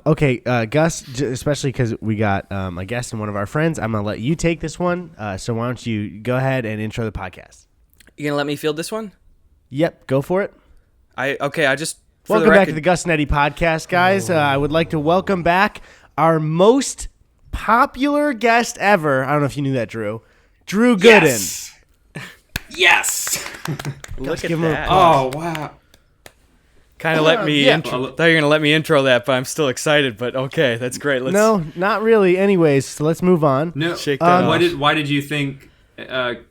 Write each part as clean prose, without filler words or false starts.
Okay, Gus, especially because we got a guest and one of our friends, I'm going to let you take this one. So why don't you go ahead and intro the podcast? You going to let me field this one? Yep, go for it. Welcome back to the Gus and Eddy podcast, guys. I would like to welcome back our most popular guest ever. I don't know if you knew that, Drew. Drew Gooden. Yes! Look at that. Oh, wow. Kind of let me intro. Thought you were going to let me intro that, but I'm still excited. But okay, that's great. No, not really. Anyways, so let's move on. No. Shake that off. Why did you think,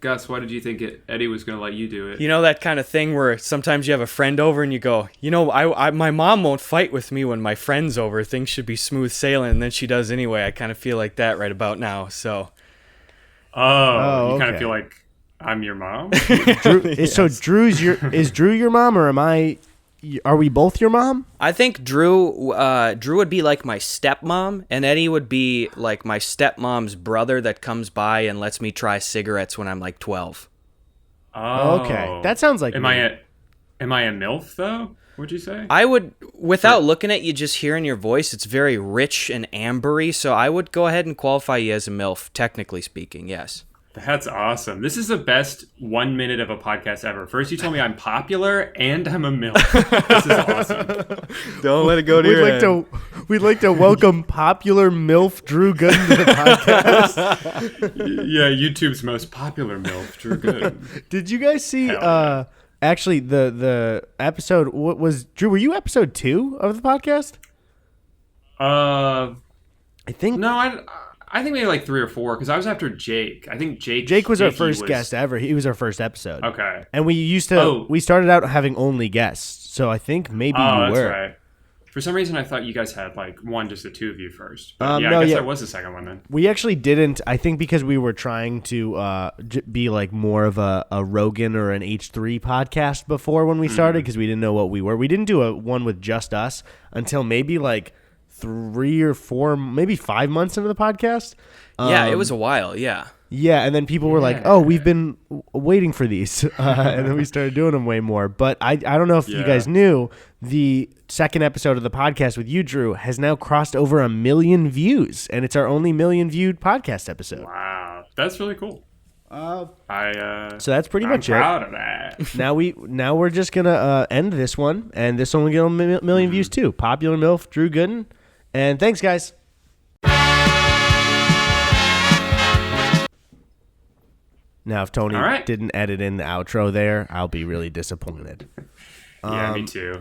Gus, why did you think Eddie was going to let you do it? You know that kind of thing where sometimes you have a friend over and you go, my mom won't fight with me when my friend's over. Things should be smooth sailing, and then she does anyway. I kind of feel like that right about now. So. You kind of feel like I'm your mom? Drew, yes. So is Drew your mom, or are we both your mom? I think Drew would be like my stepmom, and Eddie would be like my stepmom's brother that comes by and lets me try cigarettes when I'm like 12. Oh. Okay. That sounds like Am I a MILF, though? Would you say? I would, without looking at you, just hearing your voice, it's very rich and ambery, so I would go ahead and qualify you as a MILF, technically speaking, yes. That's awesome. This is the best 1 minute of a podcast ever. First, you told me I'm popular and I'm a MILF. This is awesome. Don't let it go to your head. We'd like to welcome popular MILF Drew Gooden to the podcast. Yeah, YouTube's most popular MILF, Drew Gooden. Did you guys see... Actually, the episode, what was... Drew, were you episode 2 of the podcast? I think... No, I think maybe like 3 or 4, because I was after Jake. I think Jake was our first guest ever. He was our first episode. Okay. And we started out having only guests, so I think maybe you were. That's right. For some reason, I thought you guys had like just the two of you first. But I guess I was the second one then. We actually didn't. I think because we were trying to be like more of a Rogan or an H3 podcast before when we started, because we didn't know what we were. We didn't do a one with just us until maybe like 3 or 4, maybe 5 months into the podcast. Yeah, it was a while. Yeah. Yeah, and then people were like, "Oh, we've been waiting for these," and then we started doing them way more. But I don't know if you guys knew, the second episode of the podcast with you, Drew, has now crossed over 1 million views, and it's our only 1 million viewed podcast episode. Wow, that's really cool. So that's pretty much it. I'm proud of that. Now we're just gonna end this one, and this one will get a million views too. Popular MILF, Drew Gooden, and thanks, guys. Now, if Tony didn't edit in the outro there, I'll be really disappointed. Yeah, me too.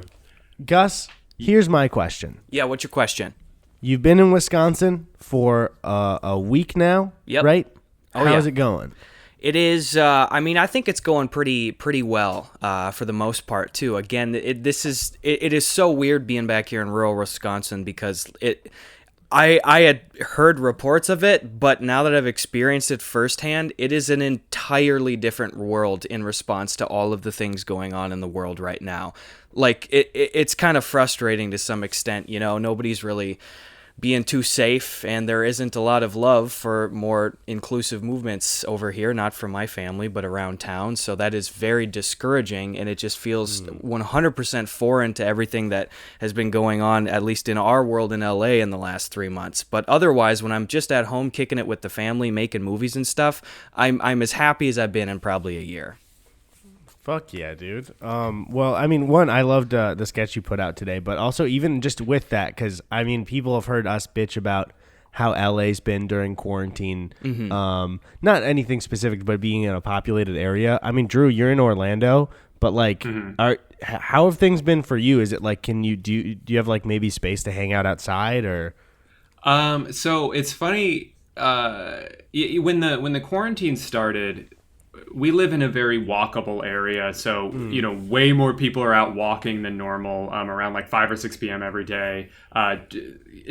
Gus, here's my question. Yeah, what's your question? You've been in Wisconsin for a week now, right? How's it going? It is. I think it's going pretty well for the most part too. Again, it is so weird being back here in rural Wisconsin because I had heard reports of it, but now that I've experienced it firsthand, it is an entirely different world in response to all of the things going on in the world right now. Like, it's kind of frustrating to some extent, nobody's really being too safe, and there isn't a lot of love for more inclusive movements over here, not for my family, but around town. So that is very discouraging, and it just feels 100% foreign to everything that has been going on, at least in our world in LA in the last 3 months. But otherwise, when I'm just at home kicking it with the family, making movies and stuff, I'm as happy as I've been in probably a year. Fuck yeah, dude. Well, one, I loved the sketch you put out today, but also even just with that, because, people have heard us bitch about how LA's been during quarantine. Mm-hmm. Not anything specific, but being in a populated area. Drew, you're in Orlando, but like, how have things been for you? Is it like, do you have like maybe space to hang out outside or? So it's funny, when the quarantine started, we live in a very walkable area, so way more people are out walking than normal around like 5 or 6 p.m. every day,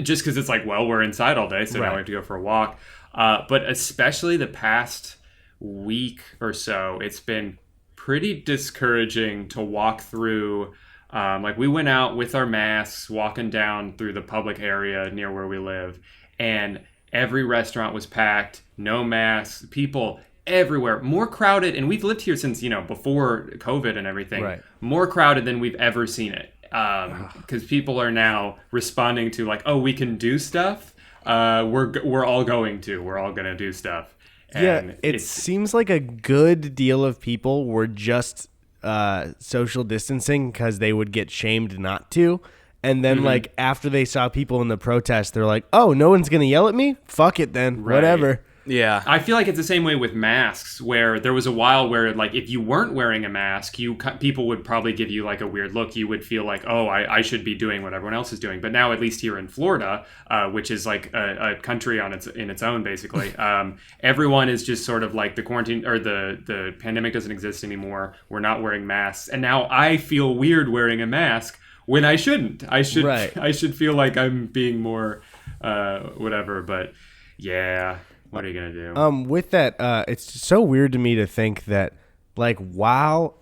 just because it's like, well, we're inside all day, so now we have to go for a walk. But especially the past week or so, it's been pretty discouraging to walk through. Like, we went out with our masks, walking down through the public area near where we live, and every restaurant was packed, no masks, people everywhere, more crowded, and we've lived here since before COVID and everything. Right. More crowded than we've ever seen it. because people are now responding to like, oh, we can do stuff. We're all gonna do stuff. And it seems like a good deal of people were just social distancing because they would get shamed not to. And then, like, after they saw people in the protest, they're like, oh, no one's going to yell at me? Fuck it then. Right. Whatever. Yeah. I feel like it's the same way with masks, where there was a while where, like, if you weren't wearing a mask, people would probably give you, like, a weird look. You would feel like, oh, I should be doing what everyone else is doing. But now, at least here in Florida, which is, like, a country in its own, basically, everyone is just sort of like the quarantine, or the pandemic doesn't exist anymore. We're not wearing masks. And now I feel weird wearing a mask when I shouldn't. I should feel like I'm being more whatever. But, yeah. What are you gonna do? With that, it's so weird to me to think that, like, while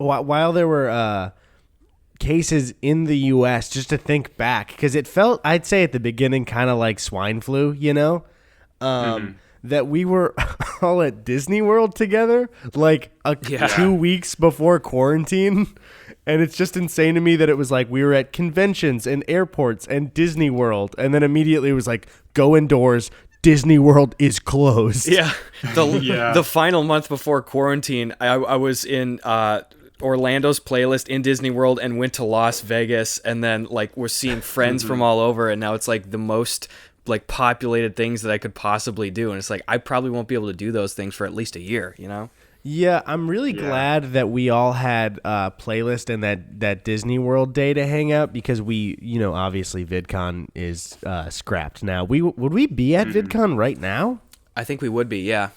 there were cases in the U.S., just to think back, because it felt, I'd say at the beginning, kind of like swine flu, you know, that we were all at Disney World together, like 2 weeks before quarantine. And it's just insane to me that it was like we were at conventions and airports and Disney World, and then immediately it was like, go indoors. Disney World is closed. Yeah. The final month before quarantine, I was in Orlando's playlist in Disney World and went to Las Vegas, and then like we're seeing friends from all over, and now it's like the most like populated things that I could possibly do, and it's like I probably won't be able to do those things for at least a year, you know? Yeah, I'm really glad that we all had a playlist and that Disney World day to hang out, because we, you know, obviously VidCon is scrapped now. Would we be at VidCon right now? I think we would be, yeah.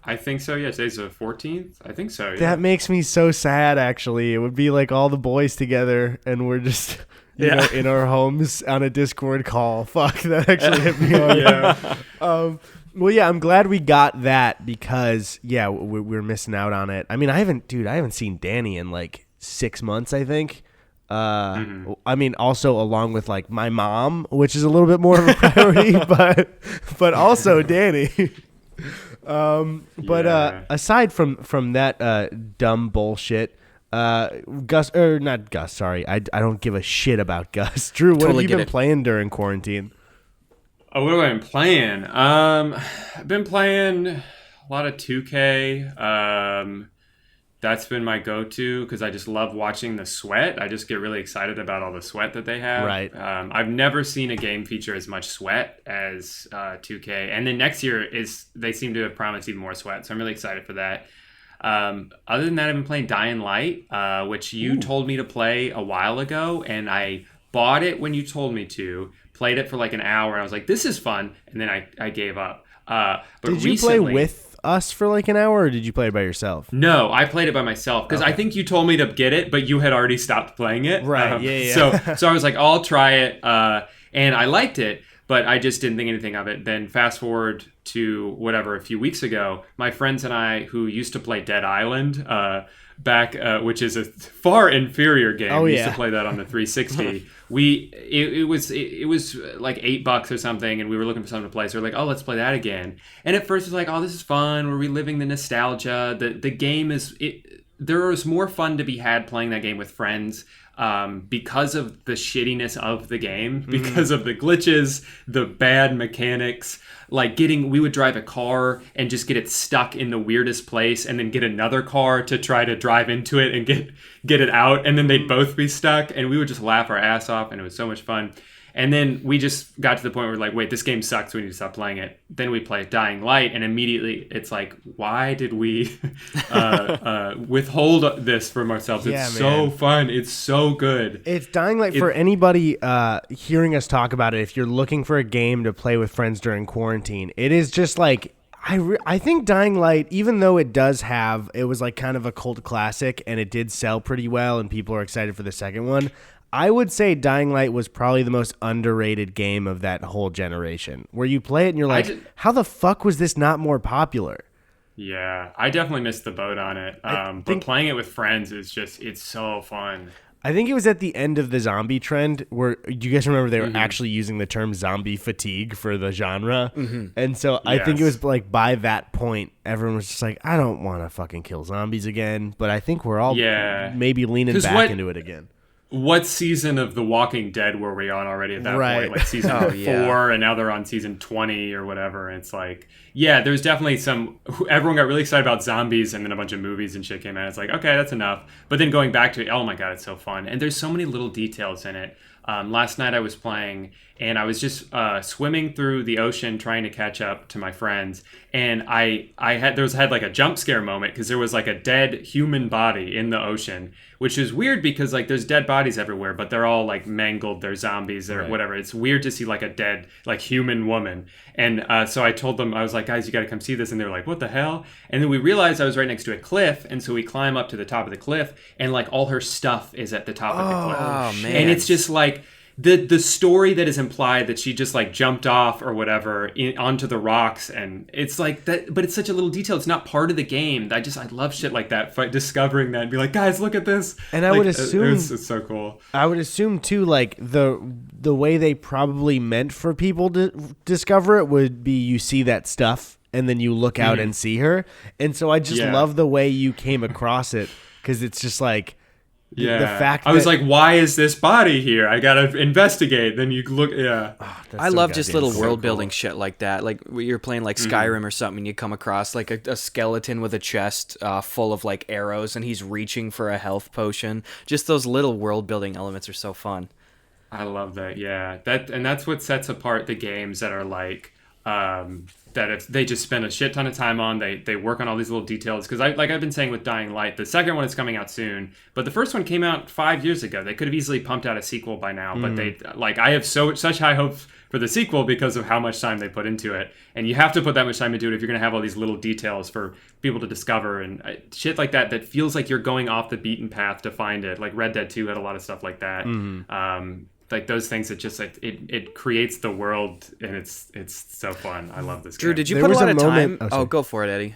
I think so, yeah. Today's the 14th? I think so, yeah. That makes me so sad, actually. It would be like all the boys together, and we're just... You know, in our homes on a Discord call. Fuck, that actually hit me hard. Well, yeah, I'm glad we got that, because, yeah, we're missing out on it. I mean, I haven't seen Danny in like 6 months, I think. I mean, also along with like my mom, which is a little bit more of a priority, but also Danny. Aside from that dumb bullshit, Gus, or not Gus, sorry, I don't give a shit about Gus. Drew, what have you been playing during quarantine? Oh, what have I been playing? I've been playing a lot of 2K. That's been my go-to because I just love watching the sweat. I just get really excited about all the sweat that they have. Right. I've never seen a game feature as much sweat as 2K. And then next year they seem to have promised even more sweat. So I'm really excited for that. Other than that, I've been playing Dying Light, which you told me to play a while ago, and I bought it when you told me to. Played it for like an hour, and I was like, this is fun, and then I gave up. But did you play with us for like an hour, or did you play it by yourself? No, I played it by myself, because I think you told me to get it, but you had already stopped playing it. Right, yeah. So I was like, I'll try it, and I liked it, but I just didn't think anything of it. Then fast forward to a few weeks ago, my friends and I, who used to play Dead Island, back, which is a far inferior game. We used to play that on the 360. It was like $8 or something, and we were looking for something to play. So we're like, oh, let's play that again. And at first it was like, oh, this is fun. We're reliving the nostalgia. The game there is more fun to be had playing that game with friends. Because of the shittiness of the game, because of the glitches, the bad mechanics, like we would drive a car and just get it stuck in the weirdest place, and then get another car to try to drive into it and get it out, and then they'd both be stuck, and we would just laugh our ass off, and it was so much fun. And then we just got to the point where we're like, wait, this game sucks. We need to stop playing it. Then we play Dying Light, and immediately it's like, why did we withhold this from ourselves? It's so fun. It's so good. It's Dying Light for anybody hearing us talk about it. If you're looking for a game to play with friends during quarantine, it is just like, I think Dying Light, even though it was like kind of a cult classic, and it did sell pretty well, and people are excited for the second one. I would say Dying Light was probably the most underrated game of that whole generation, where you play it and you're like, how the fuck was this not more popular? Yeah, I definitely missed the boat on it. But playing it with friends is it's so fun. I think it was at the end of the zombie trend where, do you guys remember they were actually using the term zombie fatigue for the genre? And so I think it was like by that point, everyone was just like, I don't want to fucking kill zombies again. But I think we're all maybe leaning back into it again. what season of The Walking Dead were we on already at that Right. point? Like season 4, and now they're on season 20 or whatever. And it's like, yeah, there's definitely everyone got really excited about zombies, and then a bunch of movies and shit came out. It's like, okay, that's enough. But then going back to it, oh my God, it's so fun. And there's so many little details in it. Last night I was playing, and I was just swimming through the ocean trying to catch up to my friends, and I had like a jump scare moment because there was like a dead human body in the ocean, which is weird because like there's dead bodies everywhere, but they're all like mangled, they're zombies, they're whatever. It's weird to see like a dead like human woman, and so I told them, I was like, guys, you got to come see this, and they were like, what the hell? And then we realized I was right next to a cliff, and so we climb up to the top of the cliff, and like all her stuff is at the top of the cliff. Oh man! And it's just like the story that is implied that she just like jumped off or whatever onto the rocks, and it's like that, but it's such a little detail. It's not part of the game. I love shit like that. Discovering that and be like, guys, look at this. And I would assume it's so cool. I would assume too, like the way they probably meant for people to discover it would be you see that stuff and then you look out and see her. And so I just love the way you came across it, because it's just like. Yeah, the fact I was like, why is this body here? I gotta investigate. Then you look, I love just little world building shit like that. Like you're playing like Skyrim or something, and you come across like a skeleton with a chest full of like arrows, and he's reaching for a health potion. Just those little world building elements are so fun. I love that. Yeah, that's what sets apart the games that are like. They just spend a shit ton of time on. They work on all these little details, because I've been saying with Dying Light, the second one is coming out soon, but the first one came out 5 years ago. They could have easily pumped out a sequel by now, but I have such high hopes for the sequel because of how much time they put into it, and you have to put that much time into it if you're going to have all these little details for people to discover and shit like that feels like you're going off the beaten path to find it. Like Red Dead 2 had a lot of stuff like that. Like those things that just like it creates the world, and it's so fun. I love this game. Drew, did you put a lot of time? Oh, go for it, Eddie.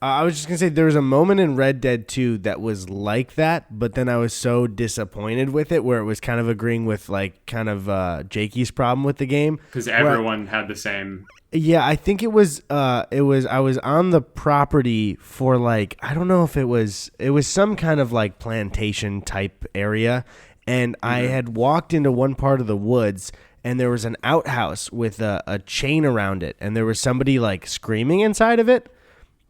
I was just gonna say there was a moment in Red Dead 2 that was like that, but then I was so disappointed with it, where it was kind of agreeing with like kind of Jakey's problem with the game, because everyone had the same. Yeah, I think it was I was on the property for like, I don't know if it was some kind of like plantation type area. And I had walked into one part of the woods, and there was an outhouse with a chain around it, and there was somebody like screaming inside of it.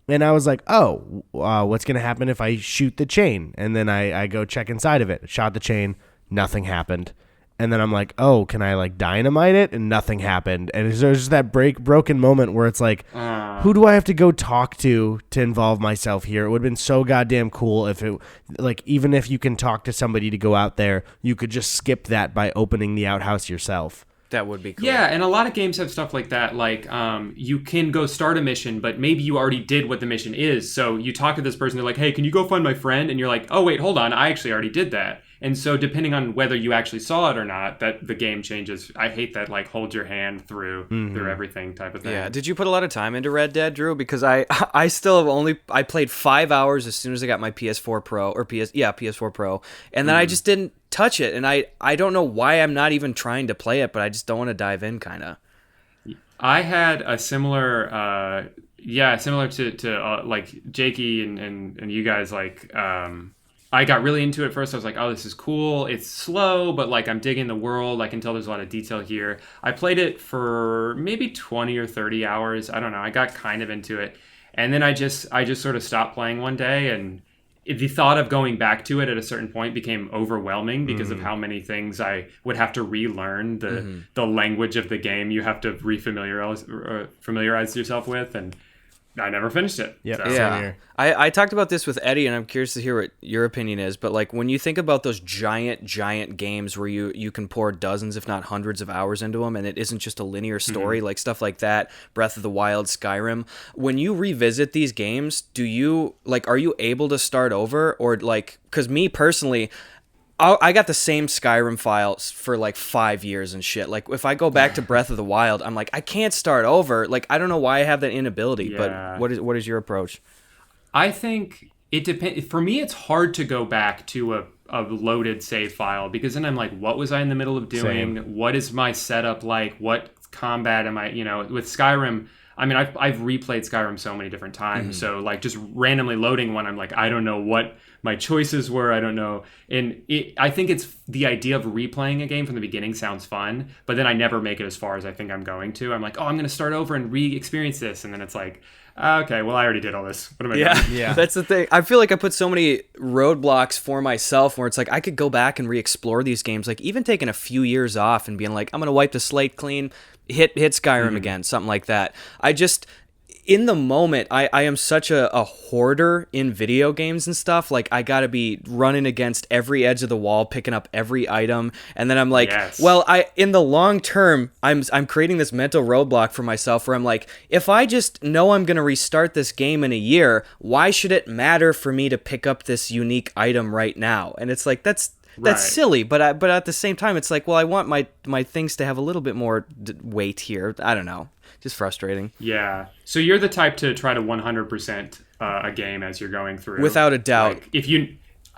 And I was like, oh, what's going to happen if I shoot the chain? And then I go check inside of it, shot the chain, nothing happened. And then I'm like, oh, can I like dynamite it? And nothing happened. And there's just that broken moment where it's like, who do I have to go talk to involve myself here? It would have been so goddamn cool if it, like, even if you can talk to somebody to go out there, you could just skip that by opening the outhouse yourself. That would be cool. Yeah, and a lot of games have stuff like that. Like, you can go start a mission, but maybe you already did what the mission is. So you talk to this person, they're like, hey, can you go find my friend? And you're like, oh, wait, hold on, I actually already did that. And so depending on whether you actually saw it or not, that the game changes. I hate that, like, hold your hand through everything type of thing. Yeah. Did you put a lot of time into Red Dead, Drew? Because I still have I played 5 hours as soon as I got my PS4 Pro, PS4 Pro. And then I just didn't touch it. And I don't know why I'm not even trying to play it, but I just don't want to dive in, kind of. I had a similar, similar to like Jakey and you guys, like, I got really into it first. I was like, oh, this is cool. It's slow, but like I'm digging the world. I can tell there's a lot of detail here. I played it for maybe 20 or 30 hours. I don't know. I got kind of into it. And then I just sort of stopped playing one day, and the thought of going back to it at a certain point became overwhelming because of how many things I would have to relearn, the language of the game you have to familiarize yourself with, and I never finished it. Yep. So. Yeah. I talked about this with Eddie, and I'm curious to hear what your opinion is. But like when you think about those giant games where you can pour dozens, if not hundreds of hours into them, and it isn't just a linear story, like stuff like that, Breath of the Wild, Skyrim, when you revisit these games, are you able to start over? Or like, because me personally, I got the same Skyrim files for like 5 years and shit. Like if I go back to Breath of the Wild, I'm like, I can't start over. Like I don't know why I have that inability. Yeah. But what is your approach? I think it depends. For me, it's hard to go back to a loaded save file, because then I'm like, what was I in the middle of doing? Same. What is my setup like? What combat am I? With Skyrim, I mean, I've replayed Skyrim so many different times. So like just randomly loading one, I'm like, I don't know what my choices were. I don't know. And I think it's the idea of replaying a game from the beginning sounds fun, but then I never make it as far as I think I'm going to. I'm like, oh, I'm going to start over and re-experience this. And then it's like, okay, well, I already did all this. What am I doing? Yeah, that's the thing. I feel like I put so many roadblocks for myself where it's like I could go back and re-explore these games, like even taking a few years off and being like, I'm going to wipe the slate clean, hit Skyrim again, something like that. I just... in the moment, I am such a hoarder in video games and stuff. Like, I gotta be running against every edge of the wall, picking up every item, and then I'm like, yes. well, in the long term, I'm creating this mental roadblock for myself where I'm like, if I just know I'm gonna restart this game in a year, why should it matter for me to pick up this unique item right now? And it's like, that's silly, but at the same time, it's like, well, I want my things to have a little bit more weight here. I don't know. Just frustrating. Yeah. So you're the type to try to 100% a game as you're going through. Without a doubt. Like,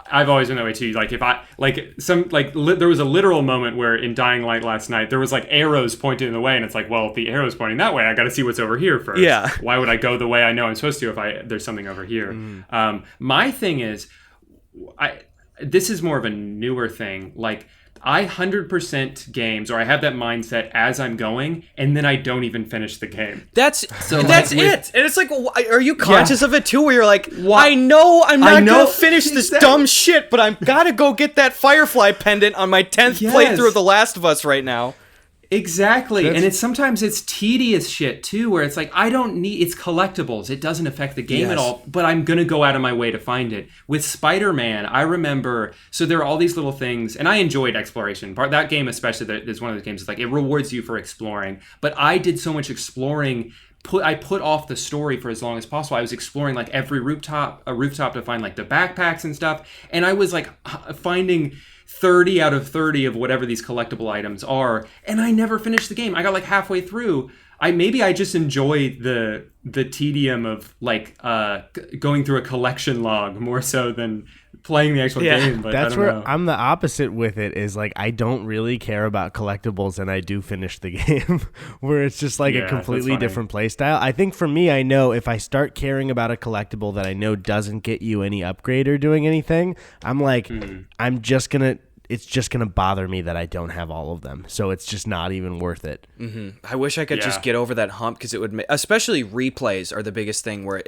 I've always been that way too. Like there was a literal moment where in Dying Light last night, there was like arrows pointing in the way, and it's like, well, if the arrow's pointing that way, I got to see what's over here first. Yeah. Why would I go the way I know I'm supposed to if there's something over here? My thing is, this is more of a newer thing. Like, I 100% games, or I have that mindset as I'm going, and then I don't even finish the game. That's it. And it's like, are you conscious of it too? Where you're like, what? I know I'm not going to finish this dumb shit, but I'm got to go get that Firefly pendant on my 10th playthrough of The Last of Us right now. Exactly. And sometimes it's tedious shit too, where it's like, it's collectibles. It doesn't affect the game at all, but I'm going to go out of my way to find it. With Spider-Man, I remember, so there are all these little things, and I enjoyed exploration. That game especially, is one of those games that's like, it rewards you for exploring. But I did so much exploring, I put off the story for as long as possible. I was exploring like every rooftop to find like the backpacks and stuff. And I was like finding 30 out of 30 of whatever these collectible items are, and I never finished the game. I got like halfway through. I just enjoy the tedium of like going through a collection log more so than playing the actual game. But that's I don't where know. I'm the opposite with it. Is like, I don't really care about collectibles, and I do finish the game, where it's just like a completely different play style. I think for me, I know if I start caring about a collectible that I know doesn't get you any upgrade or doing anything, I'm like, it's just gonna bother me that I don't have all of them, so it's just not even worth it. I wish I could just get over that hump, because it would especially replays are the biggest thing where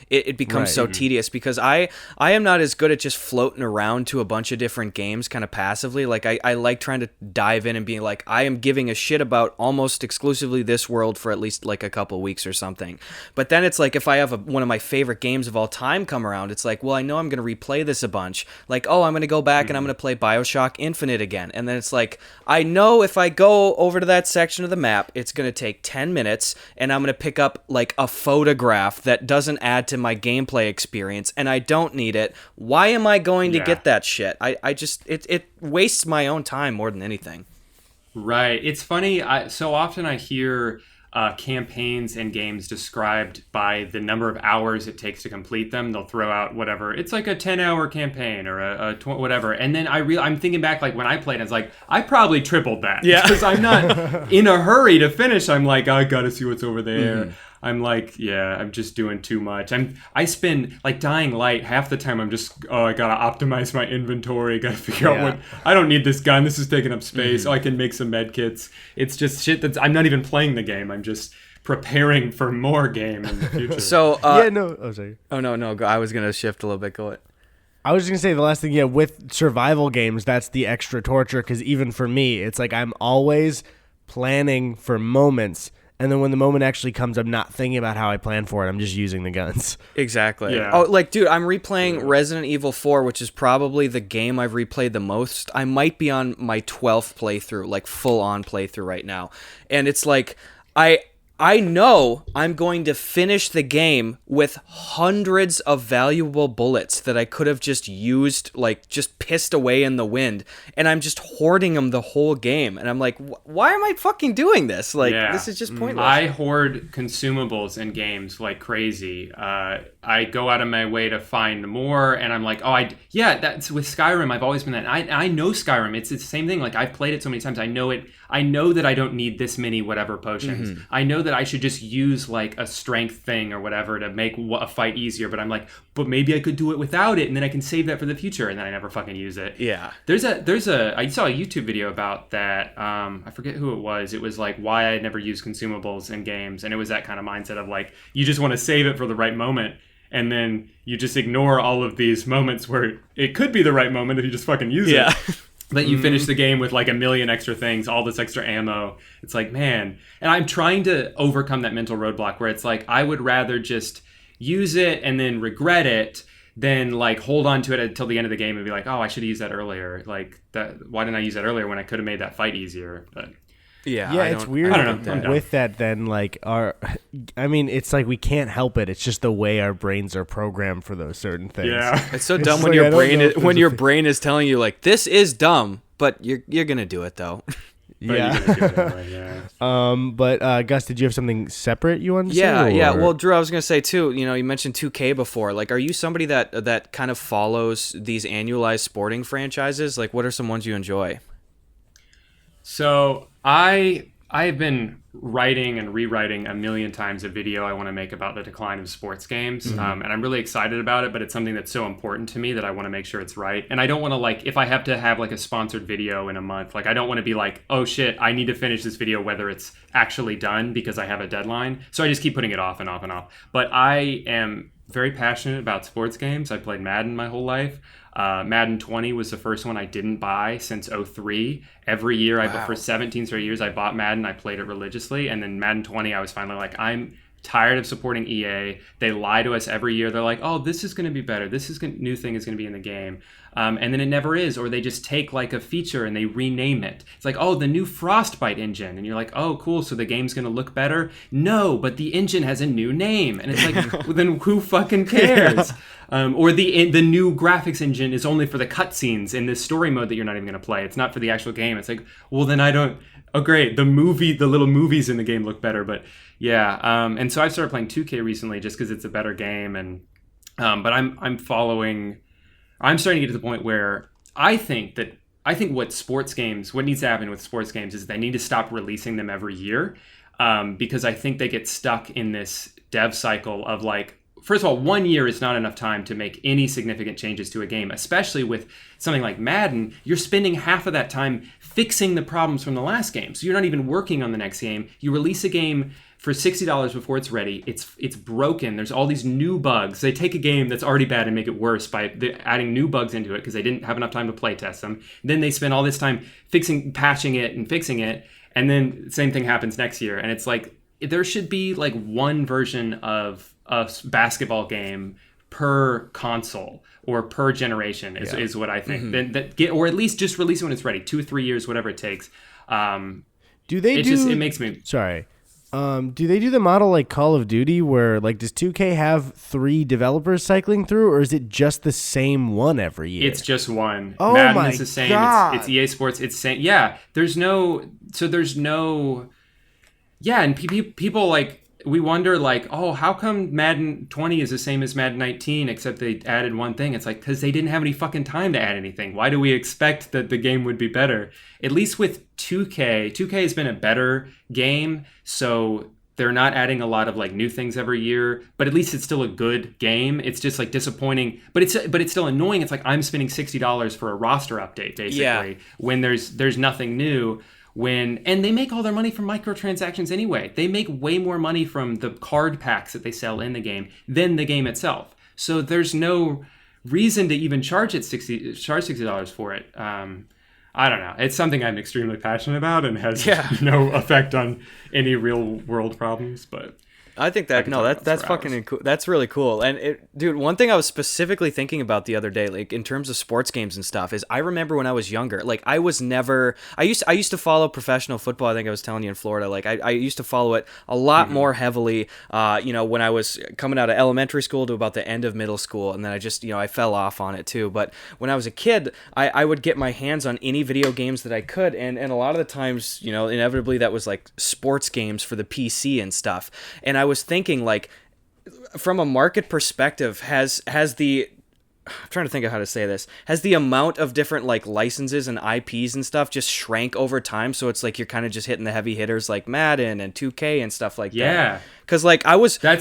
it becomes so tedious, because I am not as good at just floating around to a bunch of different games kind of passively. Like, I like trying to dive in and being like, I am giving a shit about almost exclusively this world for at least like a couple weeks or something. But then it's like, if I have one of my favorite games of all time come around, it's like, well, I know I'm going to replay this a bunch. Like, oh, I'm going to go back and I'm going to play BioShock Infinite again. And then it's like, I know if I go over to that section of the map, it's going to take 10 minutes, and I'm going to pick up like a photograph that doesn't add to my gameplay experience, and I don't need it. Why am I going to get that shit? I just, it wastes my own time more than anything. Right. It's funny. So often I hear campaigns and games described by the number of hours it takes to complete them. They'll throw out whatever. It's like a 10-hour campaign or whatever. And then I'm thinking back, like when I played, I was like, I probably tripled that. Yeah. Because I'm not in a hurry to finish. I'm like, I got to see what's over there. I'm like, I'm just doing too much. I spend, like, Dying Light, half the time I'm just, I gotta optimize my inventory, gotta figure out what, I don't need this gun, this is taking up space, I can make some med kits. It's just shit I'm not even playing the game, I'm just preparing for more game in the future. So, sorry. Oh, no, I was gonna shift a little bit, go ahead. I was just going to say the last thing, with survival games, that's the extra torture, because even for me, it's like I'm always planning for moments, and then when the moment actually comes, I'm not thinking about how I plan for it. I'm just using the guns. Exactly. Yeah. Oh, like, dude, I'm replaying Resident Evil 4, which is probably the game I've replayed the most. I might be on my 12th playthrough, like full-on playthrough right now. And it's like, I know I'm going to finish the game with hundreds of valuable bullets that I could have just used, like just pissed away in the wind, and I'm just hoarding them the whole game. And I'm like, why am I fucking doing this? Like, this is just pointless. I hoard consumables in games like crazy. I go out of my way to find more, and I'm like, that's with Skyrim. I've always been that. I know Skyrim. It's the same thing. Like, I've played it so many times. I know it. I know that I don't need this many whatever potions. I know that that I should just use like a strength thing or whatever to make a fight easier, but I'm like, but maybe I could do it without it, and then I can save that for the future, and then I never fucking use it. Yeah. I saw a YouTube video about that. I forget who it was. It was like why I never use consumables in games, and it was that kind of mindset of like you just want to save it for the right moment, and then you just ignore all of these moments where it could be the right moment if you just fucking use it. That you finish the game with like a million extra things, all this extra ammo. It's like, man. And I'm trying to overcome that mental roadblock where it's like, I would rather just use it and then regret it than like hold on to it until the end of the game and be like, oh, I should have used that earlier. Like, why didn't I use that earlier when I could have made that fight easier? But yeah, it's weird. I don't know. With that, then like it's like we can't help it. It's just the way our brains are programmed for those certain things. Yeah, it's so dumb when your brain is telling you like this is dumb, but you're gonna do it though. Yeah. But Gus, did you have something separate you wanted to say? Yeah. Well, Drew, I was gonna say too. You know, you mentioned 2K before. Like, are you somebody that kind of follows these annualized sporting franchises? Like, what are some ones you enjoy? So I've been writing and rewriting a million times a video I want to make about the decline of sports games. And I'm really excited about it, but it's something that's so important to me that I want to make sure it's right. And I don't want to like, if I have to have like a sponsored video in a month, like I don't want to be like, oh shit, I need to finish this video, whether it's actually done because I have a deadline. So I just keep putting it off and off and off. But I am very passionate about sports games. I played Madden my whole life. Madden 20 was the first one I didn't buy since 2003. Every year, for 17 straight years, I bought Madden. I played it religiously. And then Madden 20, I was finally like, I'm tired of supporting EA. They lie to us every year. They're like, oh, this is going to be better. New thing is going to be in the game. And then it never is. Or they just take like a feature and they rename it. It's like, oh, the new Frostbite engine. And you're like, oh, cool. So the game's going to look better? No, but the engine has a new name. And it's like, well, then who fucking cares? Or the new graphics engine is only for the cutscenes in this story mode that you're not even going to play. It's not for the actual game. It's like, well, then I don't. Oh, great. The little movies in the game look better. But yeah. And so I've started playing 2K recently just because it's a better game. And but I'm starting to get to the point where I think what needs to happen with sports games is they need to stop releasing them every year because I think they get stuck in this dev cycle of like, first of all, 1 year is not enough time to make any significant changes to a game, especially with something like Madden. You're spending half of that time fixing the problems from the last game. So you're not even working on the next game. You release a game for $60 before it's ready. It's broken. There's all these new bugs. They take a game that's already bad and make it worse by adding new bugs into it because they didn't have enough time to play test them. Then they spend all this time patching it and fixing it. And then the same thing happens next year. And it's like, there should be like one version of a basketball game per console or per generation is what I think. Then or at least just release it when it's ready, 2 or 3 years, whatever it takes. It makes me sorry. Do they do the model like Call of Duty where like does 2K have 3 developers cycling through, or is it just the same one every year? It's just one. Oh Madden my is the same. God. It's EA Sports. It's same. Yeah. There's no. Yeah, and people like. We wonder, like, oh, how come Madden 20 is the same as Madden 19, except they added one thing? It's like, because they didn't have any fucking time to add anything. Why do we expect that the game would be better? At least with 2K has been a better game, so they're not adding a lot of, like, new things every year, but at least it's still a good game. It's just, like, disappointing, but it's still annoying. It's like I'm spending $60 for a roster update, basically, when there's nothing new. And they make all their money from microtransactions anyway. They make way more money from the card packs that they sell in the game than the game itself. So there's no reason to even charge $60 for it. I don't know. It's something I'm extremely passionate about and has no effect on any real world problems, but I think that's fucking cool. That's really cool. And dude, one thing I was specifically thinking about the other day, like in terms of sports games and stuff, is I remember when I was younger, like I used to follow professional football. I think I was telling you in Florida, like I used to follow it a lot more heavily, when I was coming out of elementary school to about the end of middle school. And then I just, I fell off on it too. But when I was a kid, I would get my hands on any video games that I could. And a lot of the times, inevitably that was like sports games for the PC and stuff. And I was thinking, like, from a market perspective, has the I'm trying to think of how to say this. Has the amount of different like licenses and IPs and stuff just shrank over time? So it's like you're kind of just hitting the heavy hitters like Madden and 2K and stuff like that. Yeah. Because like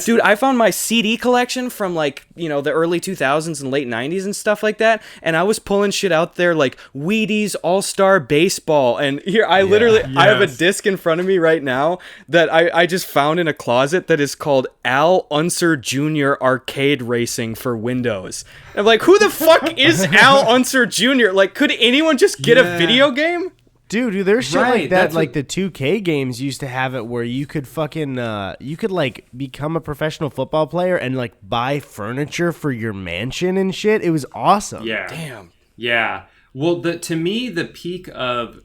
dude, I found my CD collection from like, you know, the early 2000s and late 90s and stuff like that. And I was pulling shit out there like Wheaties All-Star Baseball. And here I have a disc in front of me right now that I just found in a closet that is called Al Unser Jr. Arcade Racing for Windows. I'm like, who the fuck is Al Unser Jr.? Like, could anyone just get a video game? Dude, there's shit like that. That's like the 2K games used to have it where you could fucking, you could like become a professional football player and like buy furniture for your mansion and shit. It was awesome. Yeah. Damn. Yeah. Well, to me, the peak of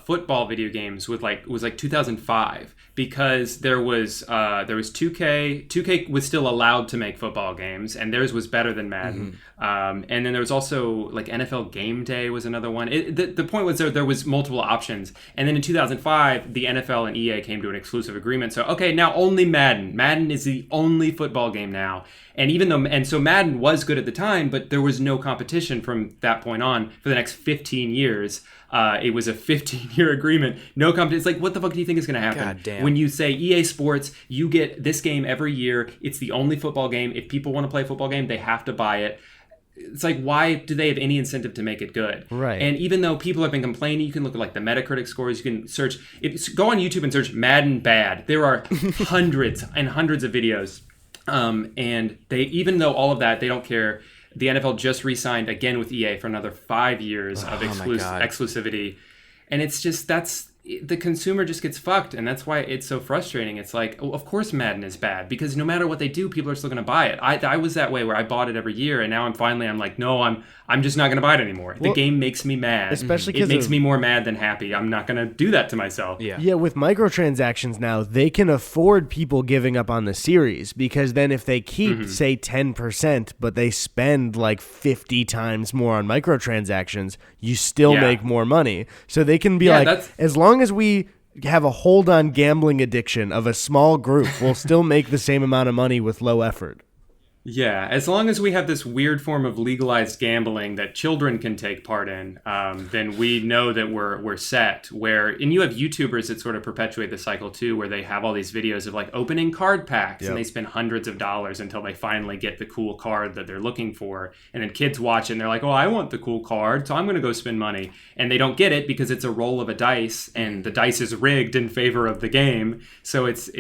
football video games was like 2005, because there was 2K. 2K was still allowed to make football games, and theirs was better than Madden. And then there was also like NFL Game Day was another one. The point was there was multiple options, and then in 2005 the NFL and EA came to an exclusive agreement. So okay, now only Madden. Madden is the only football game now. And so Madden was good at the time, but there was no competition from that point on for the next 15 years. It was a 15-year agreement. No competition. It's like, what the fuck do you think is going to happen? God damn. When you say EA Sports, you get this game every year. It's the only football game. If people want to play a football game, they have to buy it. It's like, why do they have any incentive to make it good? Right. And even though people have been complaining, you can look at like the Metacritic scores. You can search. Go on YouTube and search Madden bad. There are hundreds and hundreds of videos. And they, even though all of that, they don't care. The NFL just re-signed again with EA for another 5 years of exclusivity. And it's just, the consumer just gets fucked, and that's why it's so frustrating. It's like, of course Madden is bad, because no matter what they do, people are still going to buy it. I was that way, where I bought it every year, and now I'm like, no, I'm just not going to buy it anymore. The game makes me mad. Especially it makes me more mad than happy. I'm not going to do that to myself. Yeah, with microtransactions now, they can afford people giving up on the series, because then if they keep, say, 10%, but they spend like 50 times more on microtransactions, you still make more money. So they can be as long as we have a hold on gambling addiction of a small group, we'll still make the same amount of money with low effort. Yeah, as long as we have this weird form of legalized gambling that children can take part in, then we know that we're set. And you have YouTubers that sort of perpetuate the cycle too, where they have all these videos of like opening card packs, and they spend hundreds of dollars until they finally get the cool card that they're looking for. And then kids watch it and they're like, oh, I want the cool card, so I'm going to go spend money. And they don't get it because it's a roll of a dice, and the dice is rigged in favor of the game. So it's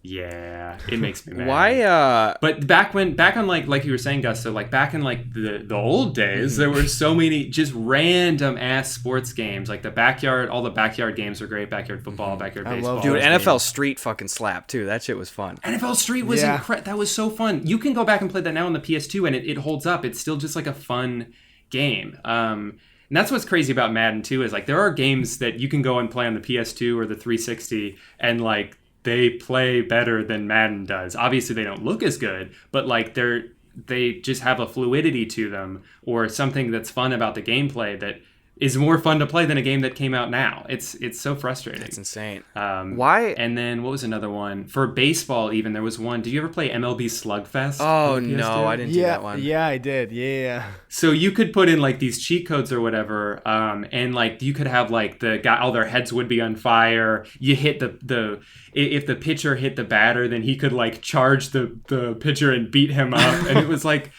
yeah, it makes me mad. Why? But back on like you were saying, Gus, so like back in like the old days, there were so many just random ass sports games. Like all the backyard games were great. Backyard football, backyard baseball. Dude, NFL Street fucking slapped too. That shit was fun. NFL Street was incredible. That was so fun. You can go back and play that now on the PS2, and it holds up. It's still just like a fun game. And that's what's crazy about Madden too, is like there are games that you can go and play on the PS2 or the 360, and like they play better than Madden does. Obviously, they don't look as good, but like they just have a fluidity to them, or something that's fun about the gameplay that is more fun to play than a game that came out now. It's so frustrating. That's insane. Why? And then what was another one for baseball? Even there was one. Did you ever play MLB Slugfest? Oh no, I didn't do that one. Yeah, I did. Yeah. So you could put in like these cheat codes or whatever, and like you could have like the guy, all their heads would be on fire. You hit if the pitcher hit the batter, then he could like charge the pitcher and beat him up, and it was like.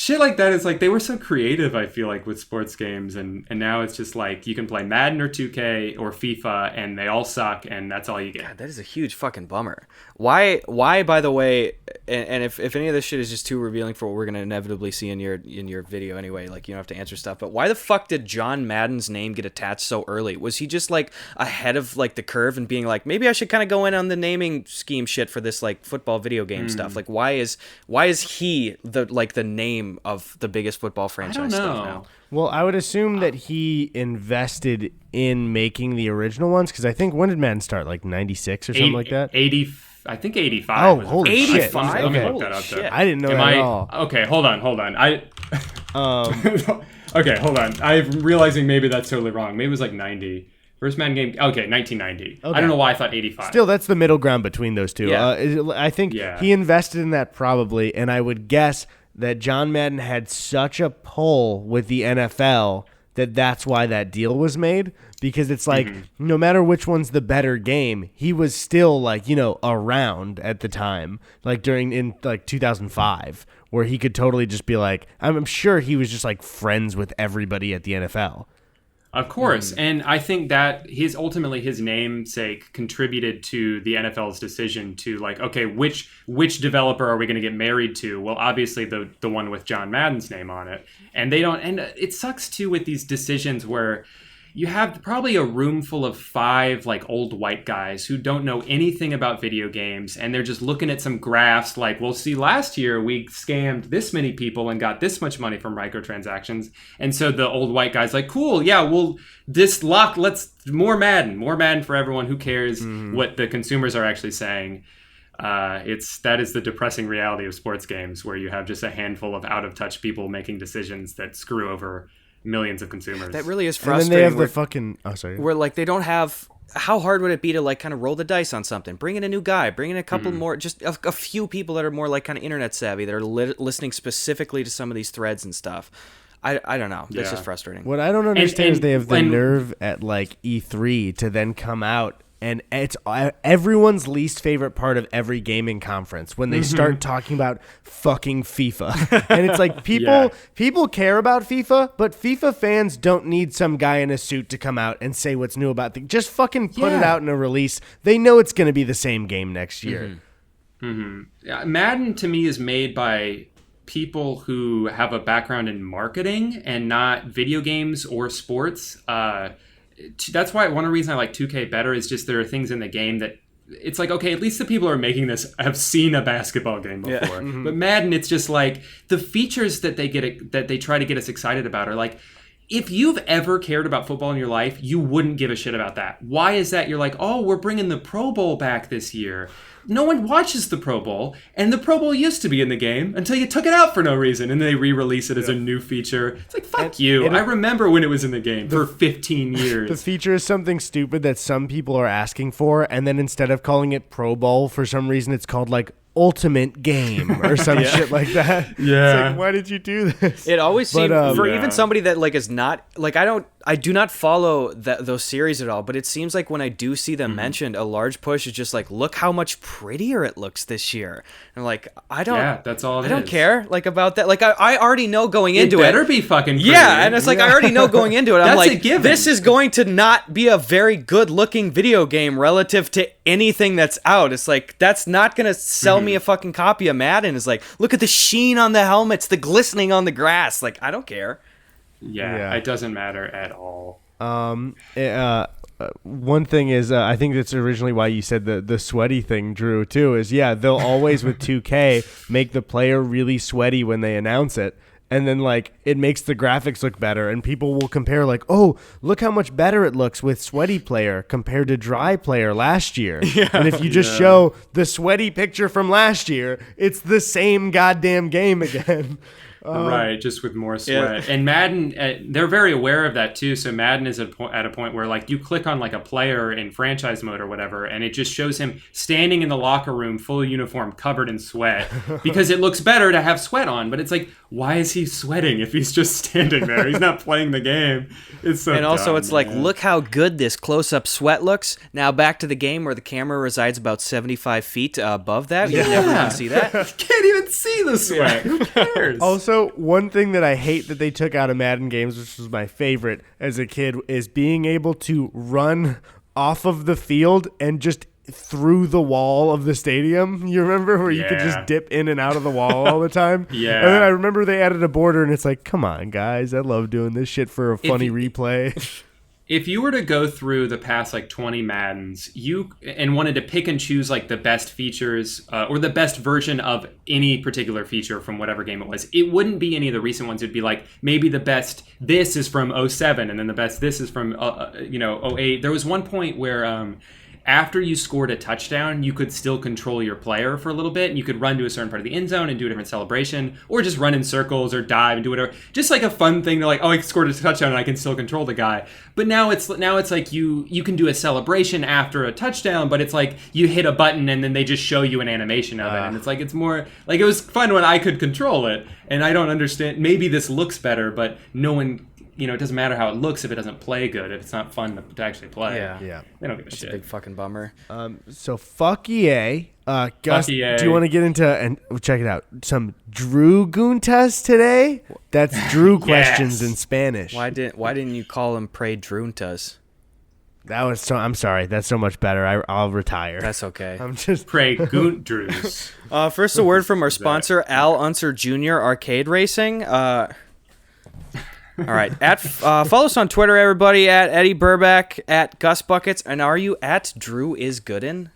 Shit like that is like, they were so creative, I feel like, with sports games, and now it's just like you can play Madden or 2K or FIFA, and they all suck, and that's all you get. God, that is a huge fucking bummer. Why by the way, and if any of this shit is just too revealing for what we're gonna inevitably see in your video anyway, like you don't have to answer stuff, but why the fuck did John Madden's name get attached so early? Was he just like ahead of like the curve and being like, maybe I should kind of go in on the naming scheme shit for this like football video game stuff? Like why is he the name of the biggest football franchise stuff now? Well, I would assume that he invested in making the original ones, because I think, when did Madden start? Like 96 or something like that? 80, I think 85. Oh, holy shit. Let me look that up there. I didn't know that at all. Okay, hold on. Okay, hold on. I'm realizing maybe that's totally wrong. Maybe it was like 90. First Madden game, okay, 1990. Okay. I don't know why I thought 85. Still, that's the middle ground between those two. Yeah. I think he invested in that probably, and I would guess that John Madden had such a pull with the NFL that's why that deal was made, because it's like no matter which one's the better game, he was still like, around at the time, like in 2005, where he could totally just be like, I'm sure he was just like friends with everybody at the NFL. Of course. And I think that ultimately his namesake contributed to the NFL's decision to like, okay, which developer are we going to get married to? Well, obviously the one with John Madden's name on it. And it sucks too with these decisions where you have probably a room full of 5 like old white guys who don't know anything about video games, and they're just looking at some graphs like, well, see, last year we scammed this many people and got this much money from microtransactions. And so the old white guy's like, cool, yeah, well, let's more Madden for everyone. Who cares what the consumers are actually saying? That is the depressing reality of sports games, where you have just a handful of out of touch people making decisions that screw over millions of consumers. That really is frustrating. And then they have the fucking... Oh, sorry. Where, like, they don't have... How hard would it be to, like, kind of roll the dice on something? Bring in a new guy. Bring in a couple more... Just a few people that are more, like, kind of internet savvy, that are listening specifically to some of these threads and stuff. I don't know. That's just frustrating. What I don't understand is they have the nerve at, like, E3 to then come out, and it's everyone's least favorite part of every gaming conference when they start talking about fucking FIFA. And it's like people care about FIFA, but FIFA fans don't need some guy in a suit to come out and say what's new about just fucking put it out in a release. They know it's going to be the same game next year. Yeah, Madden to me is made by people who have a background in marketing and not video games or sports. That's why one of the reasons I like 2K better is just there are things in the game that it's like, okay, at least the people who are making this have seen a basketball game before. Yeah. But Madden, it's just like the features that they try to get us excited about are like, if you've ever cared about football in your life, you wouldn't give a shit about that. Why is that? You're like, oh, we're bringing the Pro Bowl back this year. No one watches the Pro Bowl, and the Pro Bowl used to be in the game until you took it out for no reason, and they re-release it as a new feature. It's like, fuck you. I remember when it was in the game for 15 years. The feature is something stupid that some people are asking for, and then instead of calling it Pro Bowl, for some reason it's called, like, Ultimate Game or some shit like that. Yeah. It's like, why did you do this? It always seems, for even somebody that, like, is not, like, I do not follow those series at all, but it seems like when I do see them mentioned, a large push is just like, look how much prettier it looks this year. And like, I that's all I don't care, like, about that. Like, I already know going into it. It better be fucking pretty. Yeah, and it's like, I already know going into it. I'm That's like, a given. This is going to not be a very good looking video game relative to anything that's out. It's like, that's not going to sell me a fucking copy of Madden. It's like, look at the sheen on the helmets, the glistening on the grass. Like, I don't care. Yeah, it doesn't matter at all. One thing is, I think that's originally why you said the sweaty thing, Drew, too, is, they'll always with 2K make the player really sweaty when they announce it. And then, like, it makes the graphics look better, and people will compare, like, oh, look how much better it looks with sweaty player compared to dry player last year. Yeah, and if you just show the sweaty picture from last year, it's the same goddamn game again. Right, just with more sweat. Yeah. And Madden, they're very aware of that too. So Madden is at a point where, like, you click on like a player in franchise mode or whatever, and it just shows him standing in the locker room, full uniform, covered in sweat, because it looks better to have sweat on. But it's like, why is he sweating if he's just standing there? He's not playing the game. It's so. And also, dumb, it's like, look how good this close-up sweat looks. Now back to the game where the camera resides about 75 feet above that. You never even see that. You can't even see the sweat. Who cares? Also, one thing that I hate that they took out of Madden games, which was my favorite as a kid, is being able to run off of the field and just through the wall of the stadium. You remember where you could just dip in and out of the wall all the time? Yeah. And then I remember they added a border, and it's like, come on, guys. I love doing this shit for a funny replay. If you were to go through the past like 20 Maddens, and wanted to pick and choose like the best features or the best version of any particular feature from whatever game it was, it wouldn't be any of the recent ones. It'd be like maybe the best this is from 07, and then the best this is from 08. There was one point where after you scored a touchdown, you could still control your player for a little bit, and you could run to a certain part of the end zone and do a different celebration, or just run in circles or dive and do whatever. Just like a fun thing to like, oh, I scored a touchdown and I can still control the guy. But now it's like you can do a celebration after a touchdown, but it's like you hit a button and then they just show you an animation of it, and it's like it's more like it was fun when I could control it, and I don't understand. Maybe this looks better, but no one. It doesn't matter how it looks if it doesn't play good, if it's not fun to actually play. Yeah. They don't give a That's shit. a big fucking bummer. So fuck EA. Gus, Fuck EA. do you want to get into, and check it out, some Drew Guntas today? That's Drew questions in Spanish. Why didn't you call him Pre Druntas? That was so, I'm sorry. That's so much better. I'll retire. That's okay. I'm just. Pray Goont Drews. First, a word from our sponsor, Al Unser Jr. Arcade Racing. All right. Follow us on Twitter, everybody, at Eddie Burback, at Gus Buckets, and are you at Drew is Gooden?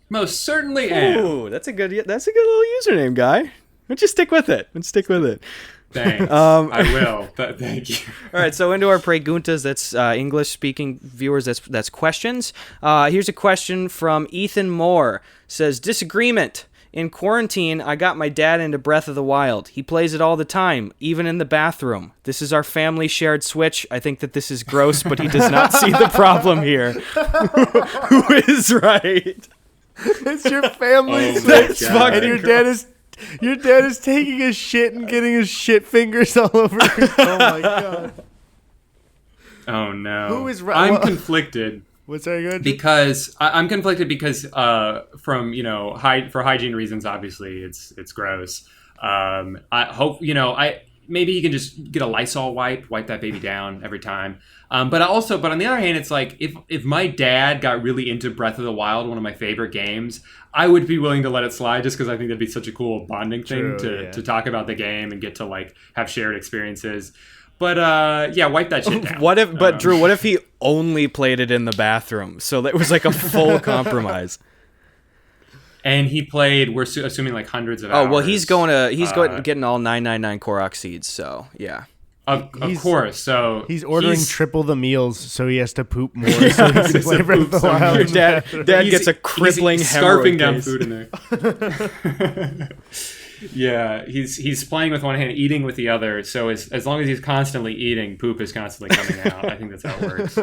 Most certainly am. Ooh, that's a good little username, guy. Why don't you stick with it? Thanks. I will. Thank you. All right, so into our preguntas. That's English-speaking viewers. That's questions. Here's a question from Ethan Moore. Says, disagreement. In quarantine, I got my dad into Breath of the Wild. He plays it all the time, even in the bathroom. This is our family shared Switch. I think that this is gross, but he does not see the problem here. Who is right? It's your family Switch. That's fucking and your dad is taking a shit and getting his shit fingers all over. Oh my god. Oh no. Who is right? I'm conflicted. What's that good? Because I'm conflicted because from for hygiene reasons, obviously it's gross. I hope maybe he can just get a Lysol wipe that baby down every time. But on the other hand, it's like if my dad got really into Breath of the Wild, one of my favorite games, I would be willing to let it slide just because I think that'd be such a cool bonding thing to talk about the game and get to like have shared experiences. But wipe that shit down. Drew, what if he only played it in the bathroom? So that was like a full compromise. And he played, we're assuming like hundreds of hours. Oh, well, he's getting all 999 Korok seeds, so yeah. Of course, so he's ordering triple the meals, so he has to poop more. So he can play Breath of the Wild. Your dad gets a crippling scarfing down case. food in there. Yeah, he's playing with one hand, eating with the other. So as long as he's constantly eating, poop is constantly coming out. I think that's how it works.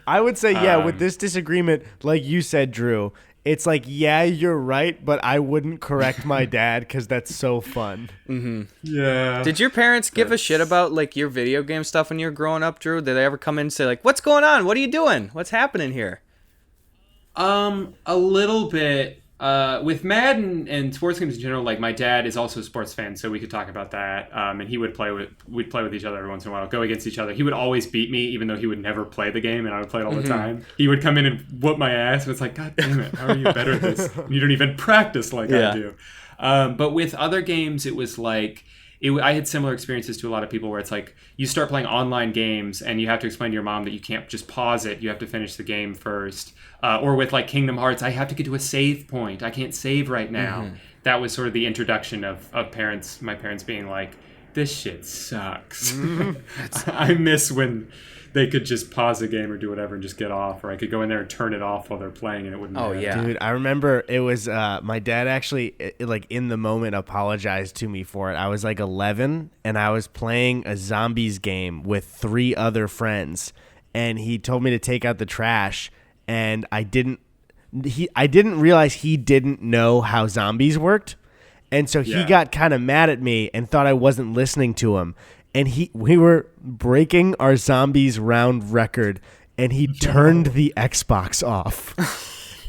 I would say, with this disagreement, like you said, Drew, it's like, yeah, you're right, but I wouldn't correct my dad because that's so fun. Mm-hmm. Yeah. Did your parents give a shit about like your video game stuff when you were growing up, Drew? Did they ever come in and say like, "What's going on? What are you doing? What's happening here?" A little bit. With Madden and sports games in general, like my dad is also a sports fan, so we could talk about that. And we'd play with each other every once in a while, go against each other. He would always beat me, even though he would never play the game, and I would play it all the time. He would come in and whoop my ass, and it's like, God damn it, how are you better at this? You don't even practice like I do. But with other games, it was like, I had similar experiences to a lot of people where it's like you start playing online games and you have to explain to your mom that you can't just pause it. You have to finish the game first. Or with like Kingdom Hearts, I have to get to a save point. I can't save right now. Mm-hmm. That was sort of the introduction of my parents being like, this shit sucks. Mm-hmm. I miss when they could just pause the game or do whatever and just get off, or I could go in there and turn it off while they're playing and it wouldn't matter. Yeah. Dude, I remember it was my dad actually like in the moment apologized to me for it. I was like 11 and I was playing a zombies game with 3 other friends, and he told me to take out the trash, and I didn't realize he didn't know how zombies worked. And so he got kind of mad at me and thought I wasn't listening to him. And we were breaking our zombies round record, and he turned the Xbox off.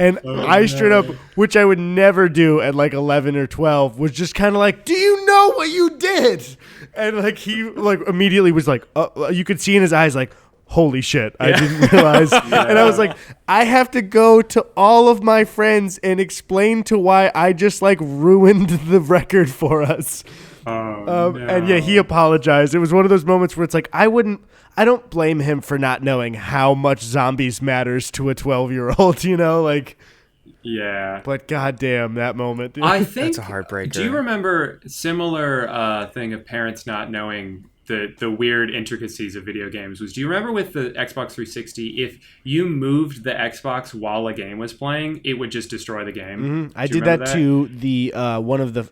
And I straight up, which I would never do at like 11 or 12, was just kind of like, do you know what you did? And like he like immediately was like, you could see in his eyes like, holy shit, I didn't realize. And I was like, I have to go to all of my friends and explain to why I just like ruined the record for us. No. And yeah, he apologized. It was one of those moments where it's like, I don't blame him for not knowing how much zombies matters to a 12-year-old, like. Yeah. But goddamn, that moment. I think that's a heartbreaker. Do you remember similar thing of parents not knowing the weird intricacies of video games was, do you remember with the Xbox 360, if you moved the Xbox while a game was playing, it would just destroy the game? I did that to the one of the